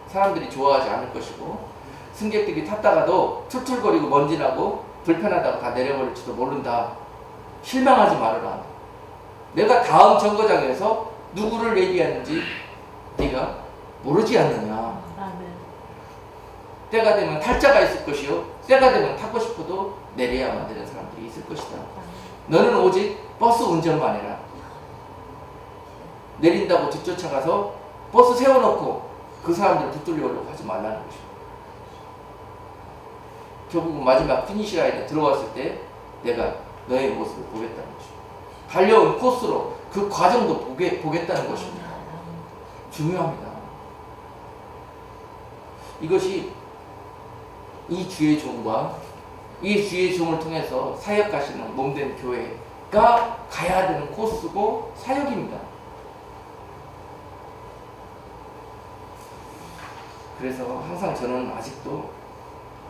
사람들이 좋아하지 않을 것이고 승객들이 탔다가도 툴툴거리고 먼지나고 불편하다고 다 내려버릴지도 모른다. 실망하지 말아라. 내가 다음 정거장에서 누구를 얘기하는지 네가 모르지 않느냐. 아멘. 때가 되면 탈자가 있을 것이요 때가 되면 타고 싶어도 내려야만 되는 사람들이 있을 것이다. 너는 오직 버스 운전만 해라. 내린다고 뒤쫓아가서 버스 세워놓고 그 사람들을 붙들려고 하지 말라는 것입니다. 결국은 마지막 피니시 라인에 들어왔을 때 내가 너의 모습을 보겠다는 것입니다. 달려온 코스로 그 과정도 보겠다는 것입니다. 중요합니다. 이것이 이 주의 종과 이 주의 종을 통해서 사역하시는 몸된 교회가 가야 되는 코스고 사역입니다. 그래서 항상 저는 아직도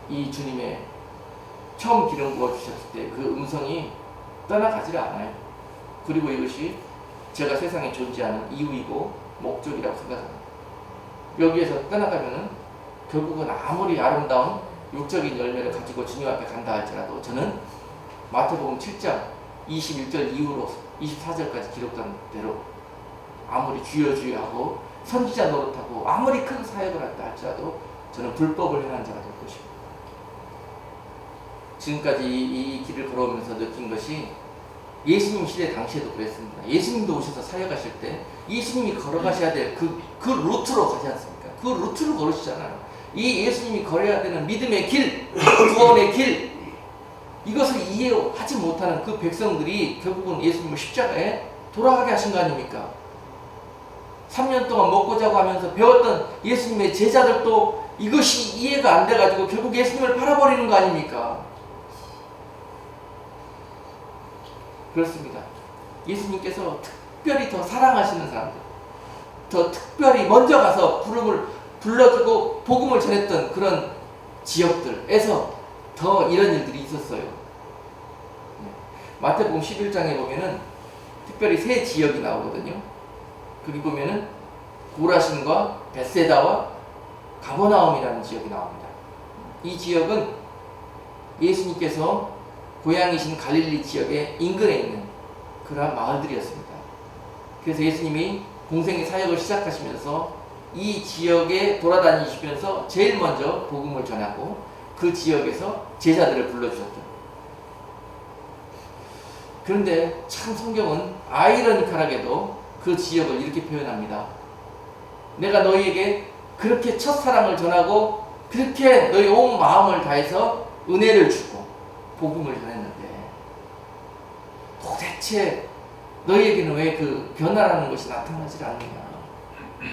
이 주님의 처음 기름 부어주셨을 때 그 음성이 떠나가지를 않아요. 그리고 이것이 제가 세상에 존재하는 이유이고 목적이라고 생각합니다. 여기에서 떠나가면은 결국은 아무리 아름다운 육적인 열매를 가지고 주님 앞에 간다 할지라도 저는 마태복음 7장 21절 이후로 24절까지 기록된 대로 아무리 주여 주여 하고 선지자 노릇하고 아무리 큰 사역을 한다 할지라도 저는 불법을 행한 자가 될 것입니다. 지금까지 이 길을 걸어오면서 느낀 것이 예수님 시대 당시에도 그랬습니다. 예수님도 오셔서 사역하실 때 예수님이 걸어가셔야 될 그 루트로 가지 않습니까? 그 루트를 걸으시잖아요. 이 예수님이 걸어야 되는 믿음의 길, 구원의 길, 이것을 이해하지 못하는 그 백성들이 결국은 예수님을 십자가에 돌아가게 하신 거 아닙니까? 3년 동안 먹고 자고 하면서 배웠던 예수님의 제자들도 이것이 이해가 안 돼가지고 결국 예수님을 팔아버리는 거 아닙니까? 그렇습니다. 예수님께서 특별히 더 사랑하시는 사람들, 더 특별히 먼저 가서 부름을 불러주고 복음을 전했던 그런 지역들에서 더 이런 일들이 있었어요. 마태복음 11장에 보면은 특별히 세 지역이 나오거든요. 거기 보면은 고라신과 벳세다와 가버나움이라는 지역이 나옵니다. 이 지역은 예수님께서 고향이신 갈릴리 지역의 인근에 있는 그러한 마을들이었습니다. 그래서 예수님이 공생의 사역을 시작하시면서 이 지역에 돌아다니시면서 제일 먼저 복음을 전하고 그 지역에서 제자들을 불러주셨죠. 그런데 참 성경은 아이러니컬하게도 그 지역을 이렇게 표현합니다. 내가 너희에게 그렇게 첫사랑을 전하고 그렇게 너희 온 마음을 다해서 은혜를 주고 복음을 전했는데 도대체 너희에게는 왜 그 변화라는 것이 나타나질 않느냐.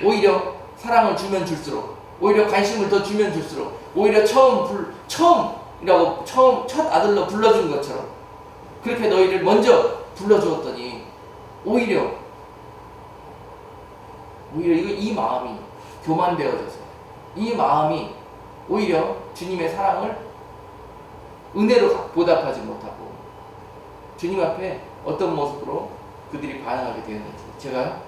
오히려 사랑을 주면 줄수록, 오히려 관심을 더 주면 줄수록, 오히려 처음이라고 첫 아들로 불러준 것처럼 그렇게 너희를 먼저 불러주었더니 오히려 이 마음이 교만되어져서 이 마음이 오히려 주님의 사랑을 은혜로 보답하지 못하고 주님 앞에 어떤 모습으로 그들이 반응하게 되었는지 제가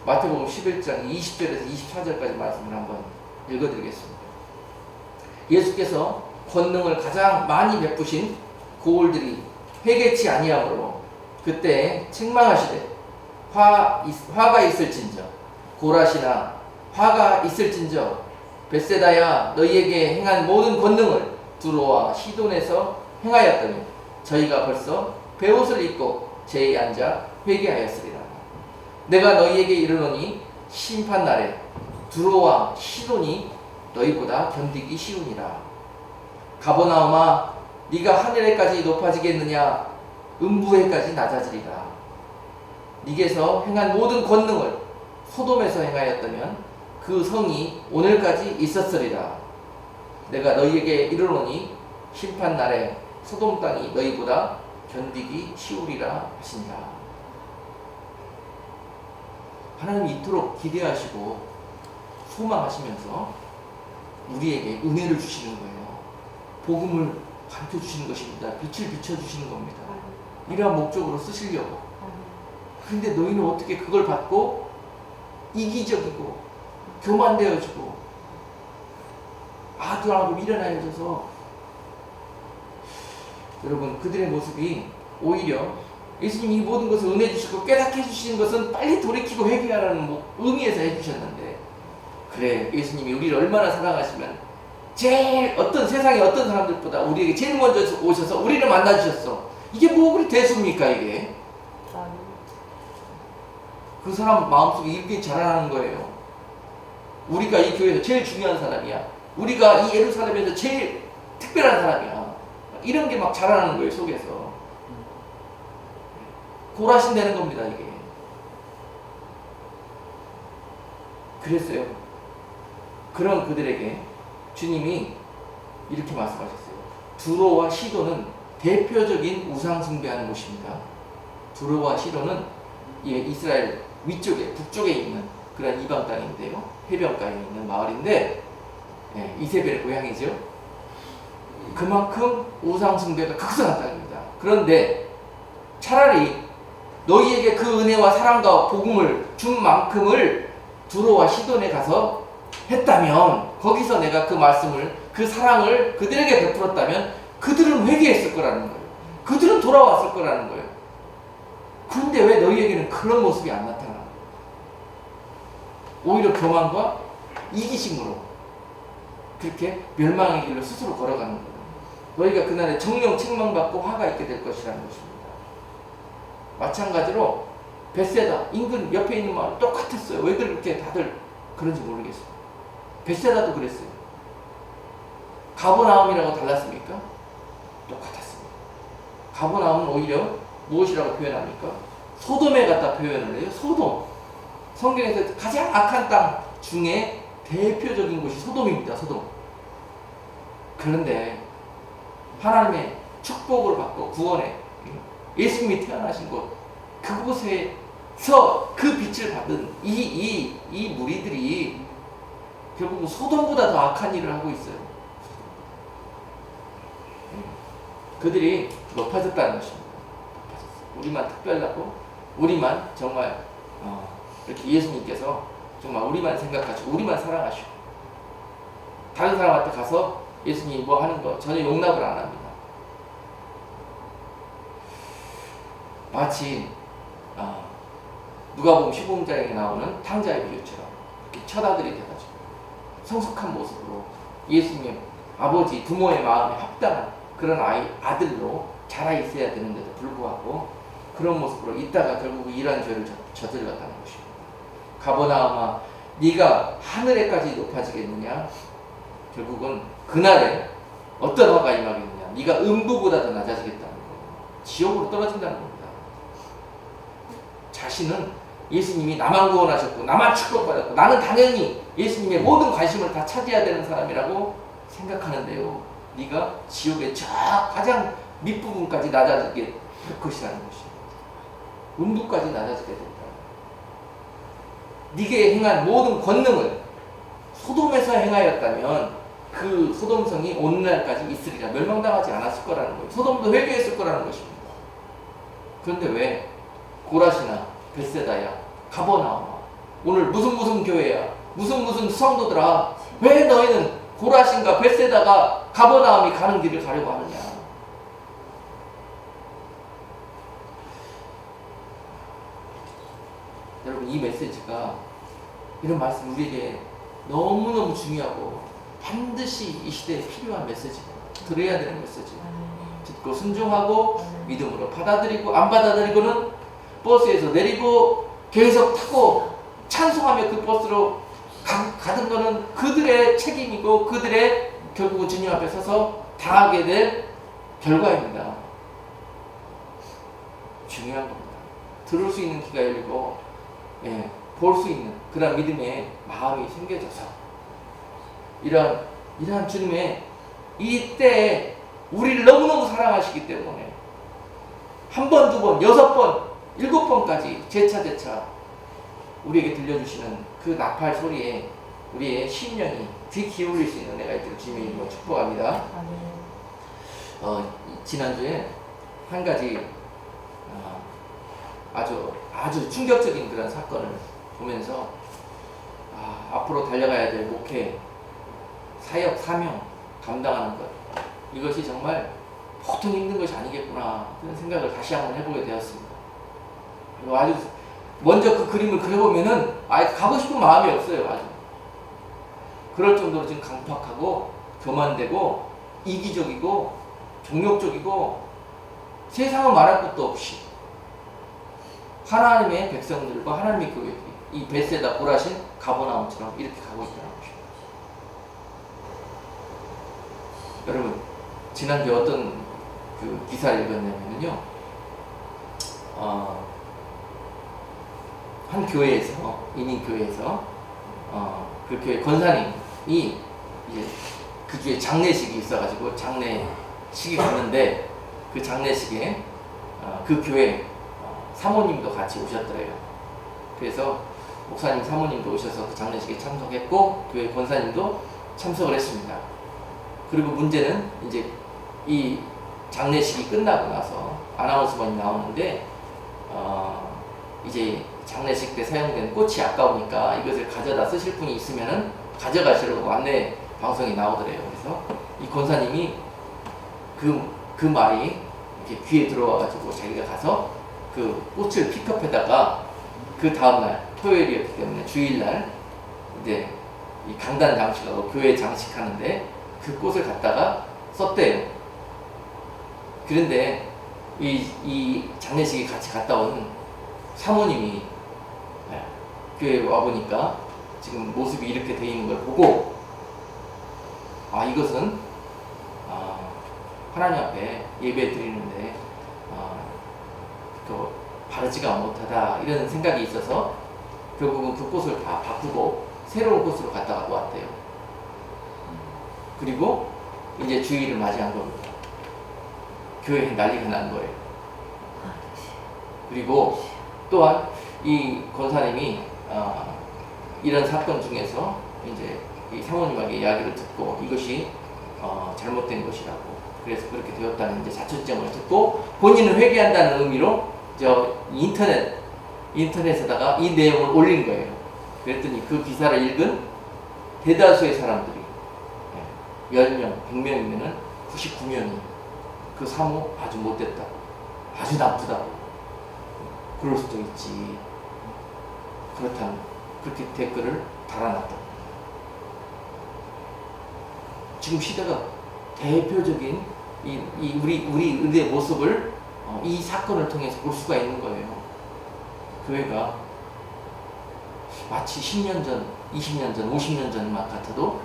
마태복음 11장 20절에서 24절까지 말씀을 한번 읽어드리겠습니다. 예수께서 권능을 가장 많이 베푸신 고을들이 회개치 아니하므로 그때 책망하시되 화가 있을진저 고라시나 화가 있을진저 벳세다야 너희에게 행한 모든 권능을 두로와 시돈에서 행하였더니 저희가 벌써 베옷을 입고 제에 앉아 회개하였으리라. 내가 너희에게 이르노니 심판날에 두로와 시돈이 너희보다 견디기 쉬우니라. 가버나움아 네가 하늘에까지 높아지겠느냐 음부에까지 낮아지리라. 네게서 행한 모든 권능을 소돔에서 행하였다면 그 성이 오늘까지 있었으리라. 내가 너희에게 이르노니 심판날에 소돔 땅이 너희보다 견디기 쉬우리라 하시니라. 하나님이 이토록 기대하시고 소망하시면서 우리에게 은혜를 주시는 거예요. 복음을 가르쳐 주시는 것입니다. 빛을 비춰주시는 겁니다. 이러한 목적으로 쓰시려고. 그런데 너희는 어떻게 그걸 받고 이기적이고 교만되어지고 아둔하고 미련하여져서 여러분 그들의 모습이 오히려 예수님이 이 모든 것을 은혜 주시고 깨닫게 해주시는 것은 빨리 돌이키고 회개하라는 의미에서 해주셨는데 그래 예수님이 우리를 얼마나 사랑하시면 제일 세상의 어떤 사람들보다 우리에게 제일 먼저 오셔서 우리를 만나주셨어. 이게 뭐 그리 대수입니까 이게. 그 사람 마음속에 이렇게 자라나는 거예요. 우리가 이 교회에서 제일 중요한 사람이야. 우리가 이 예루살렘에서 제일 특별한 사람이야. 이런 게 막 자라나는 거예요 속에서. 고라신 되는 겁니다 이게. 그랬어요. 그런 그들에게 주님이 이렇게 말씀하셨어요. 두로와 시도는 대표적인 우상 숭배하는 곳입니다. 두로와 시도는 이스라엘 위쪽에 북쪽에 있는 그런 이방 땅인데요. 해변가에 있는 마을인데 이세벨의 고향이죠. 그만큼 우상 숭배가 극성한 땅입니다. 그런데 차라리 너희에게 그 은혜와 사랑과 복음을 준 만큼을 두로와 시돈에 가서 했다면 거기서 내가 그 말씀을 그 사랑을 그들에게 베풀었다면 그들은 회개했을 거라는 거예요. 그들은 돌아왔을 거라는 거예요. 그런데 왜 너희에게는 그런 모습이 안 나타나? 오히려 교만과 이기심으로 그렇게 멸망의 길로 스스로 걸어가는 거예요. 너희가 그날에 정령 책망받고 화가 있게 될 것이라는 것입니다. 마찬가지로 벳세다 인근 옆에 있는 마을 똑같았어요. 왜 그렇게 다들 그런지 모르겠어요. 벳세다도 그랬어요. 가버나움이라고 달랐습니까? 똑같았습니다. 가버나움은 오히려 무엇이라고 표현합니까? 소돔에 갖다 표현을 해요. 소돔. 성경에서 가장 악한 땅 중에 대표적인 곳이 소돔입니다. 소돔. 그런데 하나님의 축복을 받고 구원에 예수님이 태어나신 곳 그곳에서 그 빛을 받은 이 무리들이 결국 소돔보다 더 악한 일을 하고 있어요. 그들이 높아졌다는 것입니다. 우리만 특별하고 우리만 정말 이렇게 예수님께서 정말 우리만 생각하시고 우리만 사랑하시고 다른 사람한테 가서 예수님이 뭐 하는 거 전혀 용납을 안 합니다. 마치 누가복음 15장에 나오는 탕자의 비유처럼 이렇게 첫아들이 돼가지고 성숙한 모습으로 예수님 아버지 부모의 마음에 합당한 그런 아들로 자라 있어야 되는데도 불구하고 그런 모습으로 있다가 결국 이러한 죄를 저질렀다는 것입니다. 가버나움아, 네가 하늘에까지 높아지겠느냐? 결국은 그날에 어떤 화가 임하겠느냐? 네가 음부보다 더 낮아지겠다는 거예요. 지옥으로 떨어진다는 겁니다. 자신은 예수님이 나만 구원하셨고 나만 축복받았고 나는 당연히 예수님의 모든 관심을 다 차지해야 되는 사람이라고 생각하는데요. 네가 지옥의 저 가장 밑부분까지 낮아지게 될 것이라는 것입니다. 음부까지 낮아지게 된다. 네게 행한 모든 권능을 소돔에서 행하였다면 그 소돔성이 오늘날까지 있으리라. 멸망당하지 않았을 거라는 거예요. 소돔도 회개했을 거라는 것입니다. 그런데 왜 고라시나 벳세다야, 가버나움아, 오늘 무슨 교회야, 무슨 성도들아, 왜 너희는 고라신과 벳세다가 가버나움이 가는 길을 가려고 하느냐? 여러분, 이 메시지가, 이런 말씀 우리에게 너무너무 중요하고 반드시 이 시대에 필요한 메시지입니다. 들어야 되는 메시지입니다. 듣고 순종하고 믿음으로 받아들이고, 안 받아들이고는 버스에서 내리고 계속 타고 찬송하며 그 버스로 가는 거는 그들의 책임이고 그들의 결국은 주님 앞에 서서 당하게 될 결과입니다. 중요한 겁니다. 들을 수 있는 귀가 열리고, 예, 볼 수 있는 그런 믿음의 마음이 생겨져서 이러한 주님의 이때에 우리를 너무너무 사랑하시기 때문에 한 번, 두 번, 6번, 7번까지 재차 우리에게 들려주시는 그 나팔 소리에 우리의 심령이 귀 기울일 수 있는 은혜가 있기를 주님의 이름으로 축복합니다. 지난주에 한 가지 아주 충격적인 그런 사건을 보면서 앞으로 달려가야 될 목회, 사역, 사명 감당하는 것, 이것이 정말 보통 힘든 것이 아니겠구나 그런 생각을 다시 한번 해보게 되었습니다. 그리고 아주 먼저 그 그림을 그려보면은 가고 싶은 마음이 없어요. 아주 그럴 정도로 지금 강팍하고 교만되고 이기적이고 종욕적이고 세상은 말할 것도 없이 하나님의 백성들과 하나님의 교회들이 이 벳세다 고라신 가버나움처럼 이렇게 가고 있다는 것입니다. 여러분, 지난주에 어떤 그 기사를 읽었냐면요, 한 교회에서, 이민 교회에서 그 교회 권사님이 이제 그 주에 장례식이 있어가지고 장례식이 갔는데 그 장례식에 그 교회 사모님도 같이 오셨더래요. 그래서 목사님 사모님도 오셔서 그 장례식에 참석했고 교회 권사님도 참석을 했습니다. 그리고 문제는 이제 이 장례식이 끝나고 나서 아나운스먼이 나오는데 이제 장례식 때 사용된 꽃이 아까우니까 이것을 가져다 쓰실 분이 있으면은 가져가시라고 안내 방송이 나오더래요. 그래서 이 권사님이 그 말이 이렇게 귀에 들어와가지고 자기가 가서 그 꽃을 픽업해다가 그 다음날 토요일이었기 때문에 주일날 이제 이 강단 장식하고 교회 장식하는데 그 꽃을 갖다가 썼대요. 그런데 이 장례식에 같이 갔다 온 사모님이 교회에 와보니까 지금 모습이 이렇게 돼 있는 걸 보고 이것은 하나님 앞에 예배 드리는데 또 바르지가 못하다 이런 생각이 있어서 결국은 그 꽃을 다 바꾸고 새로운 꽃으로 갖다가 놓았대요. 그리고 이제 주일을 맞이한 겁니다. 교회에 난리가 난 거예요. 그리고 또한 이 권사님이 이런 사건 중에서 이제 이 사모님에게 이야기를 듣고 이것이 잘못된 것이라고, 그래서 그렇게 되었다는 이제 자초지정을 듣고 본인은 회개한다는 의미로 인터넷에다가 이 내용을 올린 거예요. 그랬더니 그 기사를 읽은 대다수의 사람들이 10명, 100명이면은 99명이 그 사모 아주 못됐다, 아주 나쁘다, 그럴 수도 있지, 그렇다면 그렇게 댓글을 달아놨다. 지금 시대가 대표적인 우리 의대의 모습을 이 사건을 통해서 볼 수가 있는 거예요. 교회가 마치 10년 전, 20년 전, 50년 전만 같아도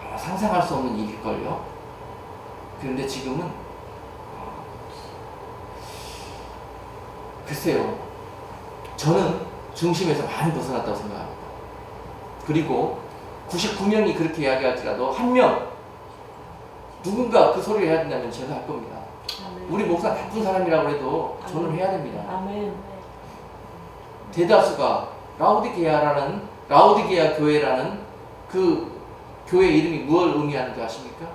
아마 상상할 수 없는 일일걸요. 그런데 지금은 글쎄요, 저는 중심에서 많이 벗어났다고 생각합니다. 그리고 99명이 그렇게 이야기할지라도 한 명 누군가 그 소리를 해야 된다면 제가 할 겁니다. 아멘. 우리 목사 나쁜 사람이라고 해도 저는 해야 됩니다. 아멘. 대다수가 라우디게아 교회라는 그 교회 이름이 무엇을 의미하는 줄 아십니까?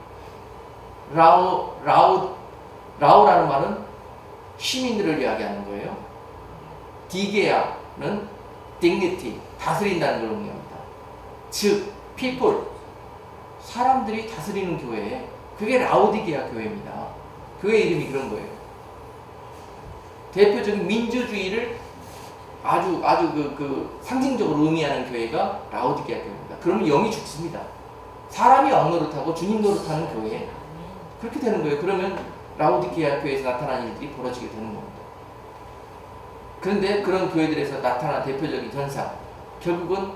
라우라는 말은 시민들을 이야기하는 거예요. 디게아는 dignity, 다스린다는 걸 의미합니다. 즉, people, 사람들이 다스리는 교회, 그게 라우디게아 교회입니다. 교회 이름이 그런 거예요. 대표적인 민주주의를 아주 그 상징적으로 의미하는 교회가 라우디게아 교회입니다. 그러면 영이 죽습니다. 사람이 왕 노릇하고 주님 노릇하는 교회, 그렇게 되는 거예요. 그러면 라우디게아 교회에서 나타난 일들이 벌어지게 되는 겁니다. 그런데 그런 교회들에서 나타난 대표적인 현상, 결국은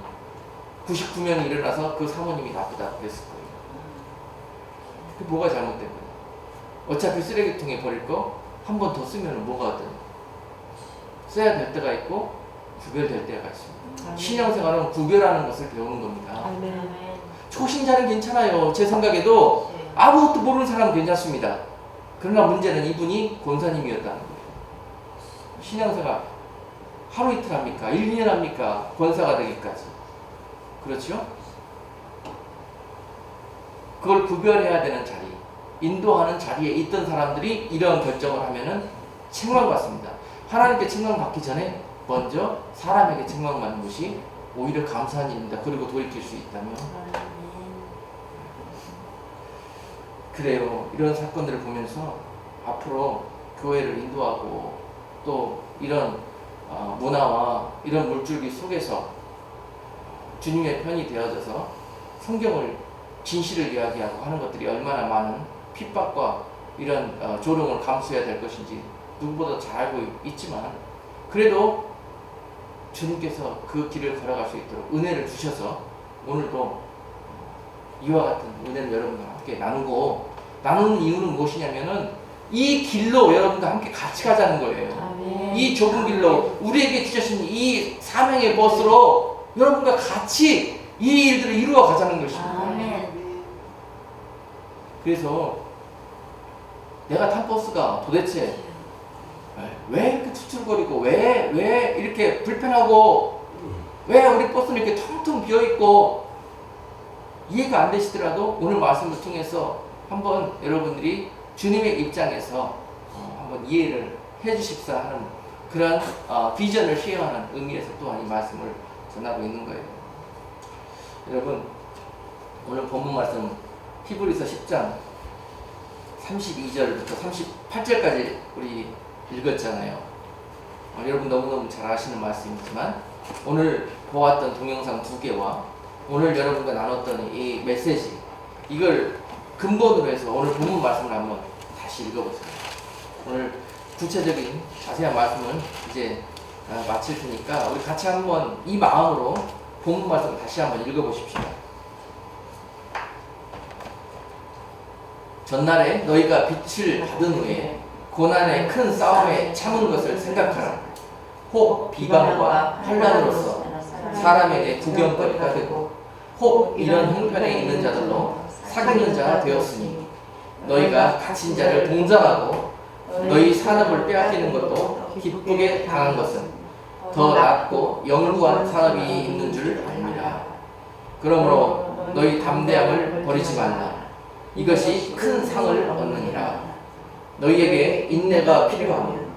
99명이 일어나서 그 사모님이 나쁘다고 그랬을 거예요. 그 뭐가 잘못된 거예요? 어차피 쓰레기통에 버릴 거 한 번 더 쓰면 뭐가 어떤 써야 될 때가 있고 구별될 때가 있습니다. 아멘. 신앙생활은 구별하는 것을 배우는 겁니다. 아멘. 초신자는 괜찮아요. 제 생각에도 아무것도 모르는 사람은 괜찮습니다. 그러나 문제는 이분이 권사님이었다는 거예요. 신앙생활 하루 이틀 합니까? 1, 2년 합니까? 권사가 되기까지. 그렇죠? 그걸 구별해야 되는 자리, 인도하는 자리에 있던 사람들이 이런 결정을 하면은 책망받습니다. 하나님께 책망받기 전에 먼저 사람에게 책망받는 것이 오히려 감사한 일입니다. 그리고 돌이킬 수 있다면. 그래요. 이런 사건들을 보면서 앞으로 교회를 인도하고 또 이런 문화와 이런 물줄기 속에서 주님의 편이 되어져서 성경을 진실을 이야기하고 하는 것들이 얼마나 많은 핍박과 이런 조롱을 감수해야 될 것인지 누구보다 잘 알고 있지만 그래도 주님께서 그 길을 걸어갈 수 있도록 은혜를 주셔서 오늘도 이와 같은 은혜를 여러분과 함께 나누는 이유는 무엇이냐면은 이 길로 여러분과 함께 같이 가자는 거예요. 아멘. 이 좁은 길로 우리에게 주신 이 사명의 버스로 여러분과 같이 이 일들을 이루어 가자는 것입니다. 아멘. 그래서 내가 탄 버스가 도대체 왜 이렇게 추출거리고 왜 이렇게 불편하고 왜 우리 버스는 이렇게 텅텅 비어있고 이해가 안 되시더라도 오늘 말씀을 통해서 한번 여러분들이 주님의 입장에서 한번 이해를 해주십사 하는 그런 비전을 쉐어하는 의미에서 또한 이 말씀을 전하고 있는 거예요. 여러분 오늘 본문 말씀 히브리서 10장 32절부터 38절까지 우리 읽었잖아요. 여러분 너무너무 잘 아시는 말씀이지만 오늘 보았던 동영상 2개와 오늘 여러분과 나눴던 이 메시지 이걸 근본으로 해서 오늘 본문 말씀을 한번 다시 읽어보세요. 오늘 구체적인 자세한 말씀은 이제 마칠 테니까 우리 같이 한번 이 마음으로 본문 말씀을 다시 한번 읽어보십시오. 전날에 너희가 빛을 받은 후에 고난의 큰 싸움에 참은 것을 생각하라. 혹 비방과 환난으로서 사람에게 구경거리가 되고 혹 이런 형편에 있는 자들로 사귀는 자가 되었으니 너희가 갇힌 자를 동정하고 너희 산업을 빼앗기는 것도 기쁘게 당한 것은 더 낫고 영구한 산업이 있는 줄 압니다. 그러므로 너희 담대함을 버리지 말라. 이것이 큰 상을 얻느니라. 너희에게 인내가 필요하면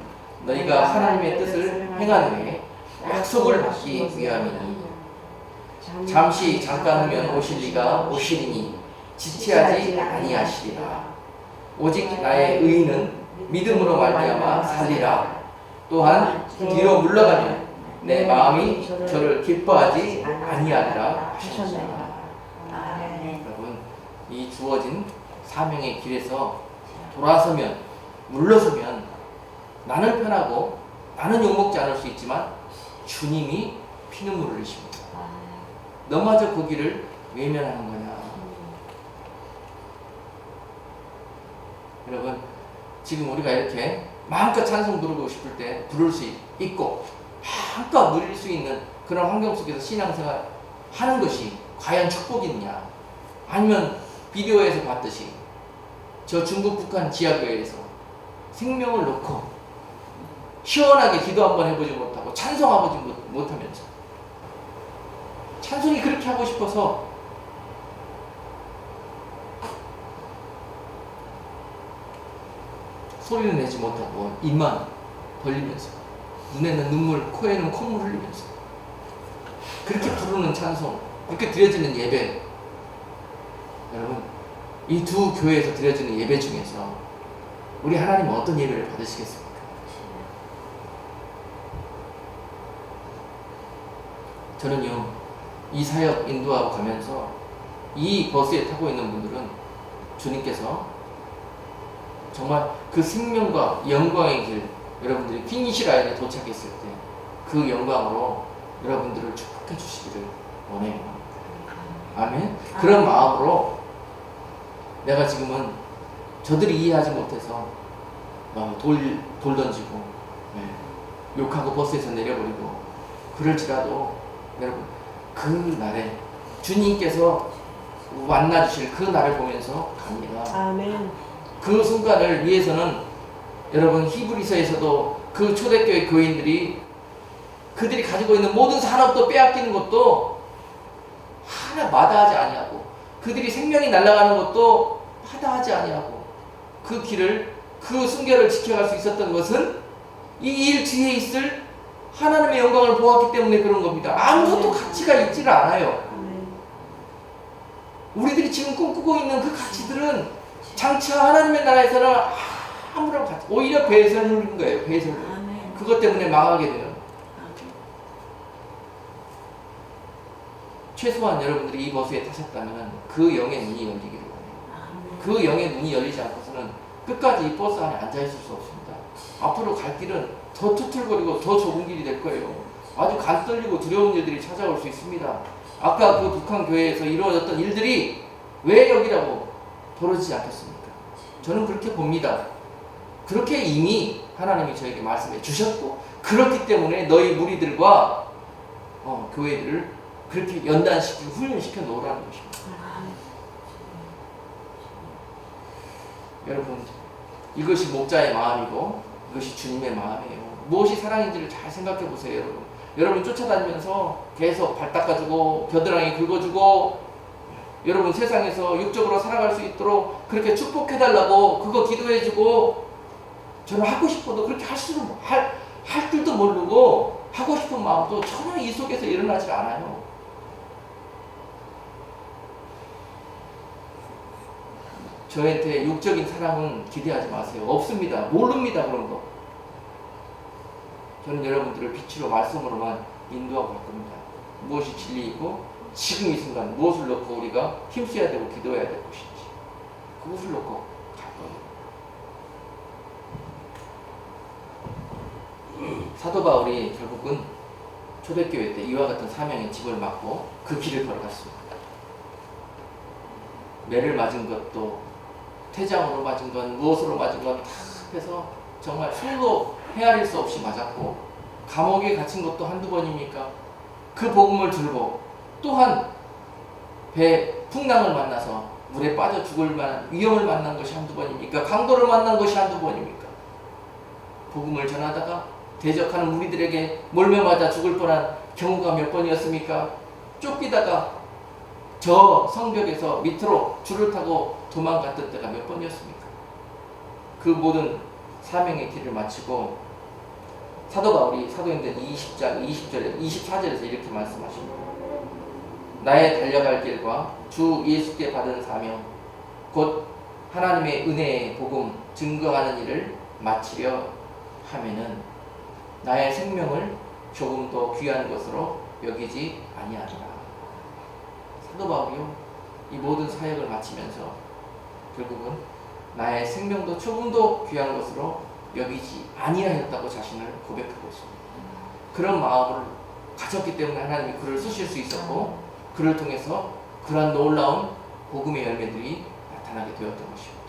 너희가 하나님의 뜻을 행한 후에 약속을 받기 위함이니 잠시 잠깐 후면 오실 이가 오시리니 지체하지 아니하시리라. 오직 나의 의인은 믿음으로 말미암아 살리라. 또한 뒤로 물러가면 내 마음이 저를 기뻐하지 아니하리라 하셨느니라. 여러분 이 주어진 사명의 길에서 돌아서면 물러서면 나는 편하고 나는 욕먹지 않을 수 있지만 주님이 피눈물을 흘리십니다. 너마저 그 길을 외면하는 거냐. 여러분, 지금 우리가 이렇게 마음껏 찬송 부르고 싶을 때 부를 수 있고 마음껏 누릴 수 있는 그런 환경 속에서 신앙생활 하는 것이 과연 축복이냐, 아니면 비디오에서 봤듯이 저 중국 북한 지하교회에서 생명을 놓고 시원하게 기도 한번 해보지 못하고 찬송해보지 못하면서 찬송이 그렇게 하고 싶어서 소리는 내지 못하고 입만 벌리면서 눈에는 눈물, 코에는 콧물 흘리면서 그렇게 부르는 찬송, 그렇게 드려지는 예배, 여러분, 이 두 교회에서 드려지는 예배 중에서 우리 하나님은 어떤 예배를 받으시겠습니까? 저는요, 이 사역 인도하고 가면서 이 버스에 타고 있는 분들은 주님께서 정말 그 생명과 영광의 길, 여러분들이 피니시 라인에 도착했을 때 그 영광으로 여러분들을 축복해 주시기를 원해요. 아멘. 그런 마음으로 내가 지금은 저들이 이해하지 못해서 돌 던지고 욕하고 버스에서 내려버리고 그럴지라도 여러분, 그 날에 주님께서 만나주실 그 날을 보면서 갑니다. 아멘. 그 순간을 위해서는 여러분, 히브리서에서도 그 초대교회 교인들이 그들이 가지고 있는 모든 산업도 빼앗기는 것도 하나 마다하지 아니하고, 그들이 생명이 날아가는 것도 마다하지 아니하고, 그 길을, 그 순결을 지켜갈 수 있었던 것은 이 일 뒤에 있을 하나님의 영광을 보았기 때문에 그런 겁니다. 아무것도 가치가 있지를 않아요. 우리들이 지금 꿈꾸고 있는 그 가치들은 장차 하나님의 나라에서는 아무런 가치, 오히려 배설을 누리는 거예요. 배설을. 그것 때문에 망하게 돼요. 최소한 여러분들이 이 버스에 타셨다면 그 영의 눈이 열리기를 원해요. 그 영의 눈이 열리지 않고서는 끝까지 이 버스 안에 앉아있을 수 없습니다. 앞으로 갈 길은 더 투틀거리고 더 좁은 길이 될 거예요. 아주 간 떨리고 두려운 일들이 찾아올 수 있습니다. 아까 그 북한 교회에서 이루어졌던 일들이 왜 여기라고 벌어지지 않겠습니까? 저는 그렇게 봅니다. 그렇게 이미 하나님이 저에게 말씀해 주셨고, 그렇기 때문에 너희 무리들과 교회들을 그렇게 연단시키고 훈련시켜 놓으라는 것입니다. 여러분, 이것이 목자의 마음이고 이것이 주님의 마음이에요. 무엇이 사랑인지를 잘 생각해 보세요. 여러분, 여러분 쫓아다니면서 계속 발 닦아주고 겨드랑이 긁어주고, 여러분 세상에서 육적으로 살아갈 수 있도록 그렇게 축복해달라고 그거 기도해주고, 저는 하고 싶어도 그렇게 할 줄도 모르고 하고 싶은 마음도 전혀 이 속에서 일어나지 않아요. 저한테 육적인 사랑은 기대하지 마세요. 없습니다. 모릅니다. 그런 거. 저는 여러분들을 빛으로 말씀으로만 인도하고 갈 겁니다. 무엇이 진리이고 지금 이 순간 무엇을 놓고 우리가 힘써야 되고 기도해야 될 것인지 그것을 놓고 갈 거예요. 사도 바울이 결국은 초대교회 때 이와 같은 사명의 집을 맡고 그 길을 걸어갔습니다. 매를 맞은 것도, 퇴장으로 맞은 건, 무엇으로 맞은 건 다 해서 정말 술로 헤아릴 수 없이 맞았고, 감옥에 갇힌 것도 한두 번입니까? 그 복음을 들고 또한 배 풍랑을 만나서 물에 빠져 죽을 만한 위험을 만난 것이 한두 번입니까? 강도를 만난 것이 한두 번입니까? 복음을 전하다가 대적하는 무리들에게 몰며 맞아 죽을 뻔한 경우가 몇 번이었습니까? 쫓기다가 저 성벽에서 밑으로 줄을 타고 도망갔던 때가 몇 번이었습니까? 그 모든 사명의 길을 마치고 사도 바울이 사도행전 20장 20절에 24절에서 이렇게 말씀하십니다. 나의 달려갈 길과 주 예수께 받은 사명 곧 하나님의 은혜의 복음 증거하는 일을 마치려 하면은 나의 생명을 조금 더 귀한 것으로 여기지 아니하리라. 사도 바울이요, 이 모든 사역을 마치면서 결국은 나의 생명도 조금도 귀한 것으로 여기지 아니하였다고 자신을 고백하고 있습니다. 그런 마음을 가졌기 때문에 하나님이 그를 쓰실 수 있었고 그를 통해서 그러한 놀라운 복음의 열매들이 나타나게 되었던 것입니다.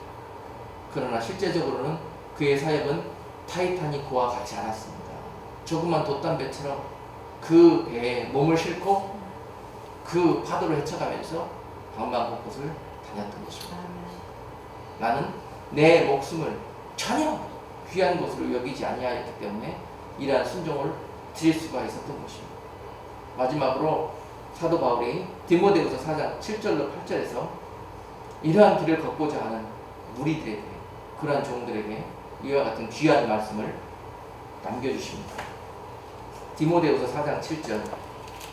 그러나 실제적으로는 그의 사역은 타이타닉호와 같지 않았습니다. 조그만 돛담배처럼 그 배에 몸을 싣고 그 파도를 헤쳐가면서 방방곳곳을 다녔던 것입니다. 나는 내 목숨을 전혀 귀한 것으로 여기지 아니하였기 때문에 이러한 순종을 드릴 수가 있었던 것입니다. 마지막으로 사도 바울이 디모데후서 4장 7절로 8절에서 이러한 길을 걷고자 하는 무리들에게, 그러한 종들에게 이와 같은 귀한 말씀을 남겨주십니다. 디모데후서 4장 7절,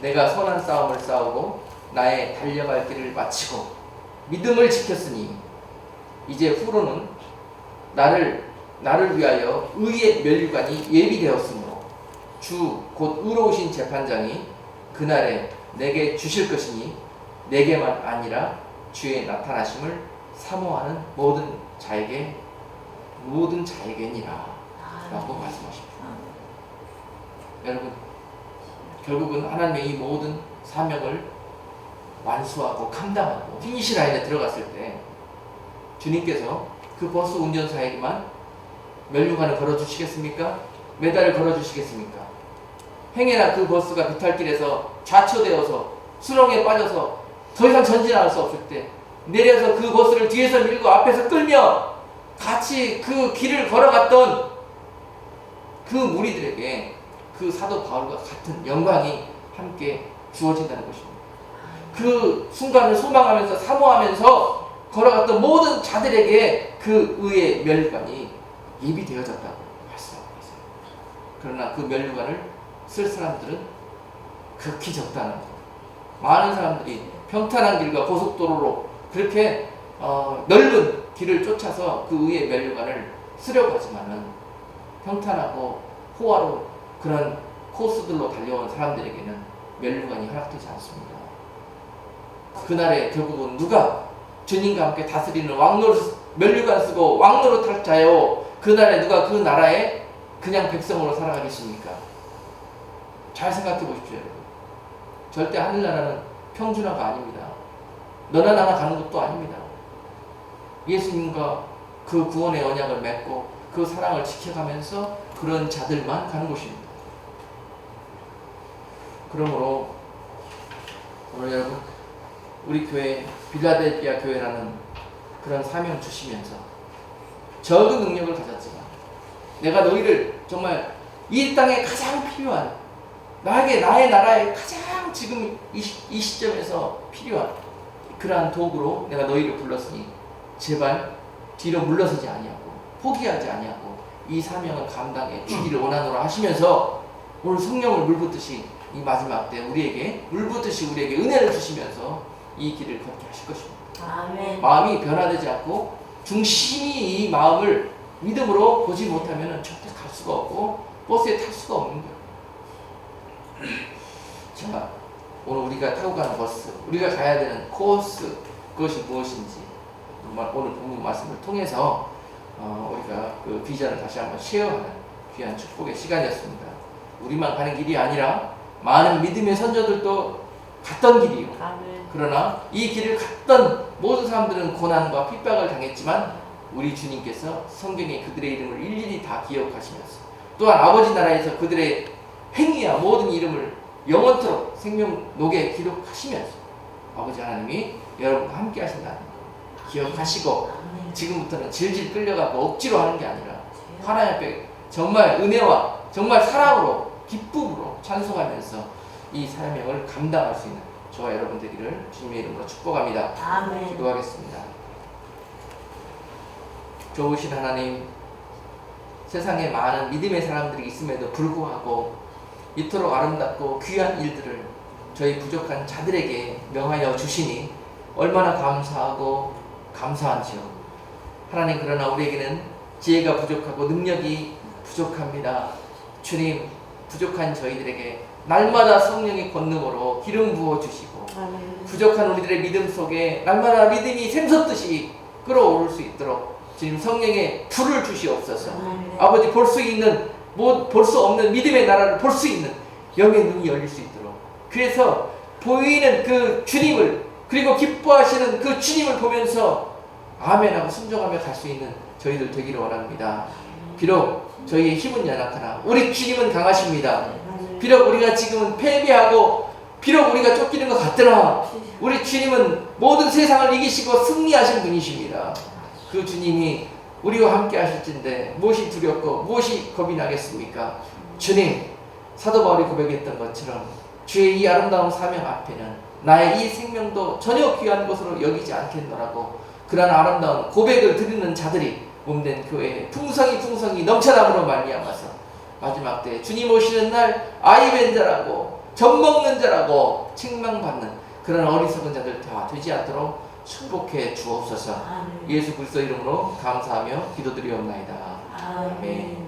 내가 선한 싸움을 싸우고 나의 달려갈 길을 마치고 믿음을 지켰으니 이제 후로는 나를 위하여 의의 면류관이 예비되었으므로 주 곧 의로우신 재판장이 그날에 내게 주실 것이니 내게만 아니라 주의 나타나심을 사모하는 모든 자에게니라 라고 말씀하십니다. 여러분, 결국은 하나님의 이 모든 사명을 완수하고 감당하고 피니시 라인에 들어갔을 때 주님께서 그 버스 운전사에게만 면류관을 걸어주시겠습니까? 메달을 걸어주시겠습니까? 행여나 그 버스가 비탈길에서 좌초되어서 수렁에 빠져서 더 이상 전진할 수 없을 때 내려서 그 버스를 뒤에서 밀고 앞에서 끌며 같이 그 길을 걸어갔던 그 무리들에게 그 사도 바울과 같은 영광이 함께 주어진다는 것입니다. 그 순간을 소망하면서 사모하면서 걸어갔던 모든 자들에게 그 의의 면류관이 예비되어졌다고 말씀하고 있어요. 그러나 그 면류관을 쓸 사람들은 극히 적다는 것. 많은 사람들이 평탄한 길과 고속도로로 그렇게 넓은 길을 쫓아서 그 의의 면류관을 쓰려고 하지만은 평탄하고 호화로 그런 코스들로 달려온 사람들에게는 면류관이 허락되지 않습니다. 그날에 결국은 누가 주님과 함께 다스리는 면류관 쓰고 왕노릇할 자요, 그날에 누가 그 나라에 그냥 백성으로 살아가겠습니까? 잘 생각해 보십시오, 여러분. 절대 하늘나라는 평준화가 아닙니다. 너나 나나 가는 것도 아닙니다. 예수님과 그 구원의 언약을 맺고 그 사랑을 지켜가면서 그런 자들만 가는 곳입니다. 그러므로 오늘 여러분, 우리 교회 빌라델피아 교회라는 그런 사명 주시면서 적은 능력을 가졌지만 내가 너희를 정말 이 땅에 가장 필요한, 나의 나라에 가장 지금 이 시점에서 필요한 그러한 도구로 내가 너희를 불렀으니 제발 뒤로 물러서지 아니하고 포기하지 아니하고 이 사명을 감당해 주기를 원하노라 하시면서 오늘 성령을 물붓듯이 이 마지막 때 우리에게 물붓듯이 우리에게 은혜를 주시면서 이 길을 걷게 하실 것입니다. 아멘. 마음이 변화되지 않고 중심이 이 마음을 믿음으로 보지 못하면 절대 갈 수가 없고 버스에 탈 수가 없는 거예요. 자, 오늘 우리가 타고 가는 버스, 우리가 가야 되는 코스, 그것이 무엇인지 오늘 본문 말씀을 통해서 우리가 그 비전을 다시 한번 쉐어하는 귀한 축복의 시간이었습니다. 우리만 가는 길이 아니라 많은 믿음의 선조들도 갔던 길이요. 아멘. 그러나 이 길을 갔던 모든 사람들은 고난과 핍박을 당했지만 우리 주님께서 성경에 그들의 이름을 일일이 다 기억하시면서 또한 아버지 나라에서 그들의 행위와 모든 이름을 영원토록 생명록에 기록하시면서 아버지 하나님이 여러분과 함께 하신다는 거 기억하시고 지금부터는 질질 끌려가고 억지로 하는 게 아니라 하나님 앞에 정말 은혜와 정말 사랑으로 기쁨으로 찬송하면서 이 사명을 감당할 수 있는 저와 여러분 되기를 주님의 이름으로 축복합니다. 아멘. 기도하겠습니다. 좋으신 하나님, 세상에 많은 믿음의 사람들이 있음에도 불구하고 이토록 아름답고 귀한 일들을 저희 부족한 자들에게 명하여 주시니 얼마나 감사하고 감사한지요. 하나님, 그러나 우리에게는 지혜가 부족하고 능력이 부족합니다. 주님, 부족한 저희들에게 날마다 성령의 권능으로 기름 부어주시고 아멘. 부족한 우리들의 믿음 속에 날마다 믿음이 샘솟듯이 끌어오를 수 있도록 주님 성령의 불을 주시옵소서. 아멘. 아버지 볼 수 있는 볼 수 없는 믿음의 나라를 볼 수 있는 영의 눈이 열릴 수 있도록, 그래서 보이는 그 주님을, 그리고 기뻐하시는 그 주님을 보면서 아멘하고 순종하며 갈 수 있는 저희들 되기를 원합니다. 비록 저희의 힘은 연약하나 우리 주님은 강하십니다. 비록 우리가 지금은 패배하고 비록 우리가 쫓기는 것 같더라, 우리 주님은 모든 세상을 이기시고 승리하신 분이십니다. 그 주님이 우리와 함께 하실진데 무엇이 두렵고 무엇이 겁이 나겠습니까? 주님, 사도 바울이 고백했던 것처럼 주의 이 아름다운 사명 앞에는 나의 이 생명도 전혀 귀한 것으로 여기지 않겠노라고, 그러한 아름다운 고백을 드리는 자들이 몸된 교회에 풍성이 넘쳐남으로 말미암아서 마지막 때 주님 오시는 날 아이벤 자라고 젖먹는 자라고 책망받는 그런 어리석은 자들 다 되지 않도록 축복해 주옵소서. 예수 그리스도 이름으로 감사하며 기도드리옵나이다. 아멘.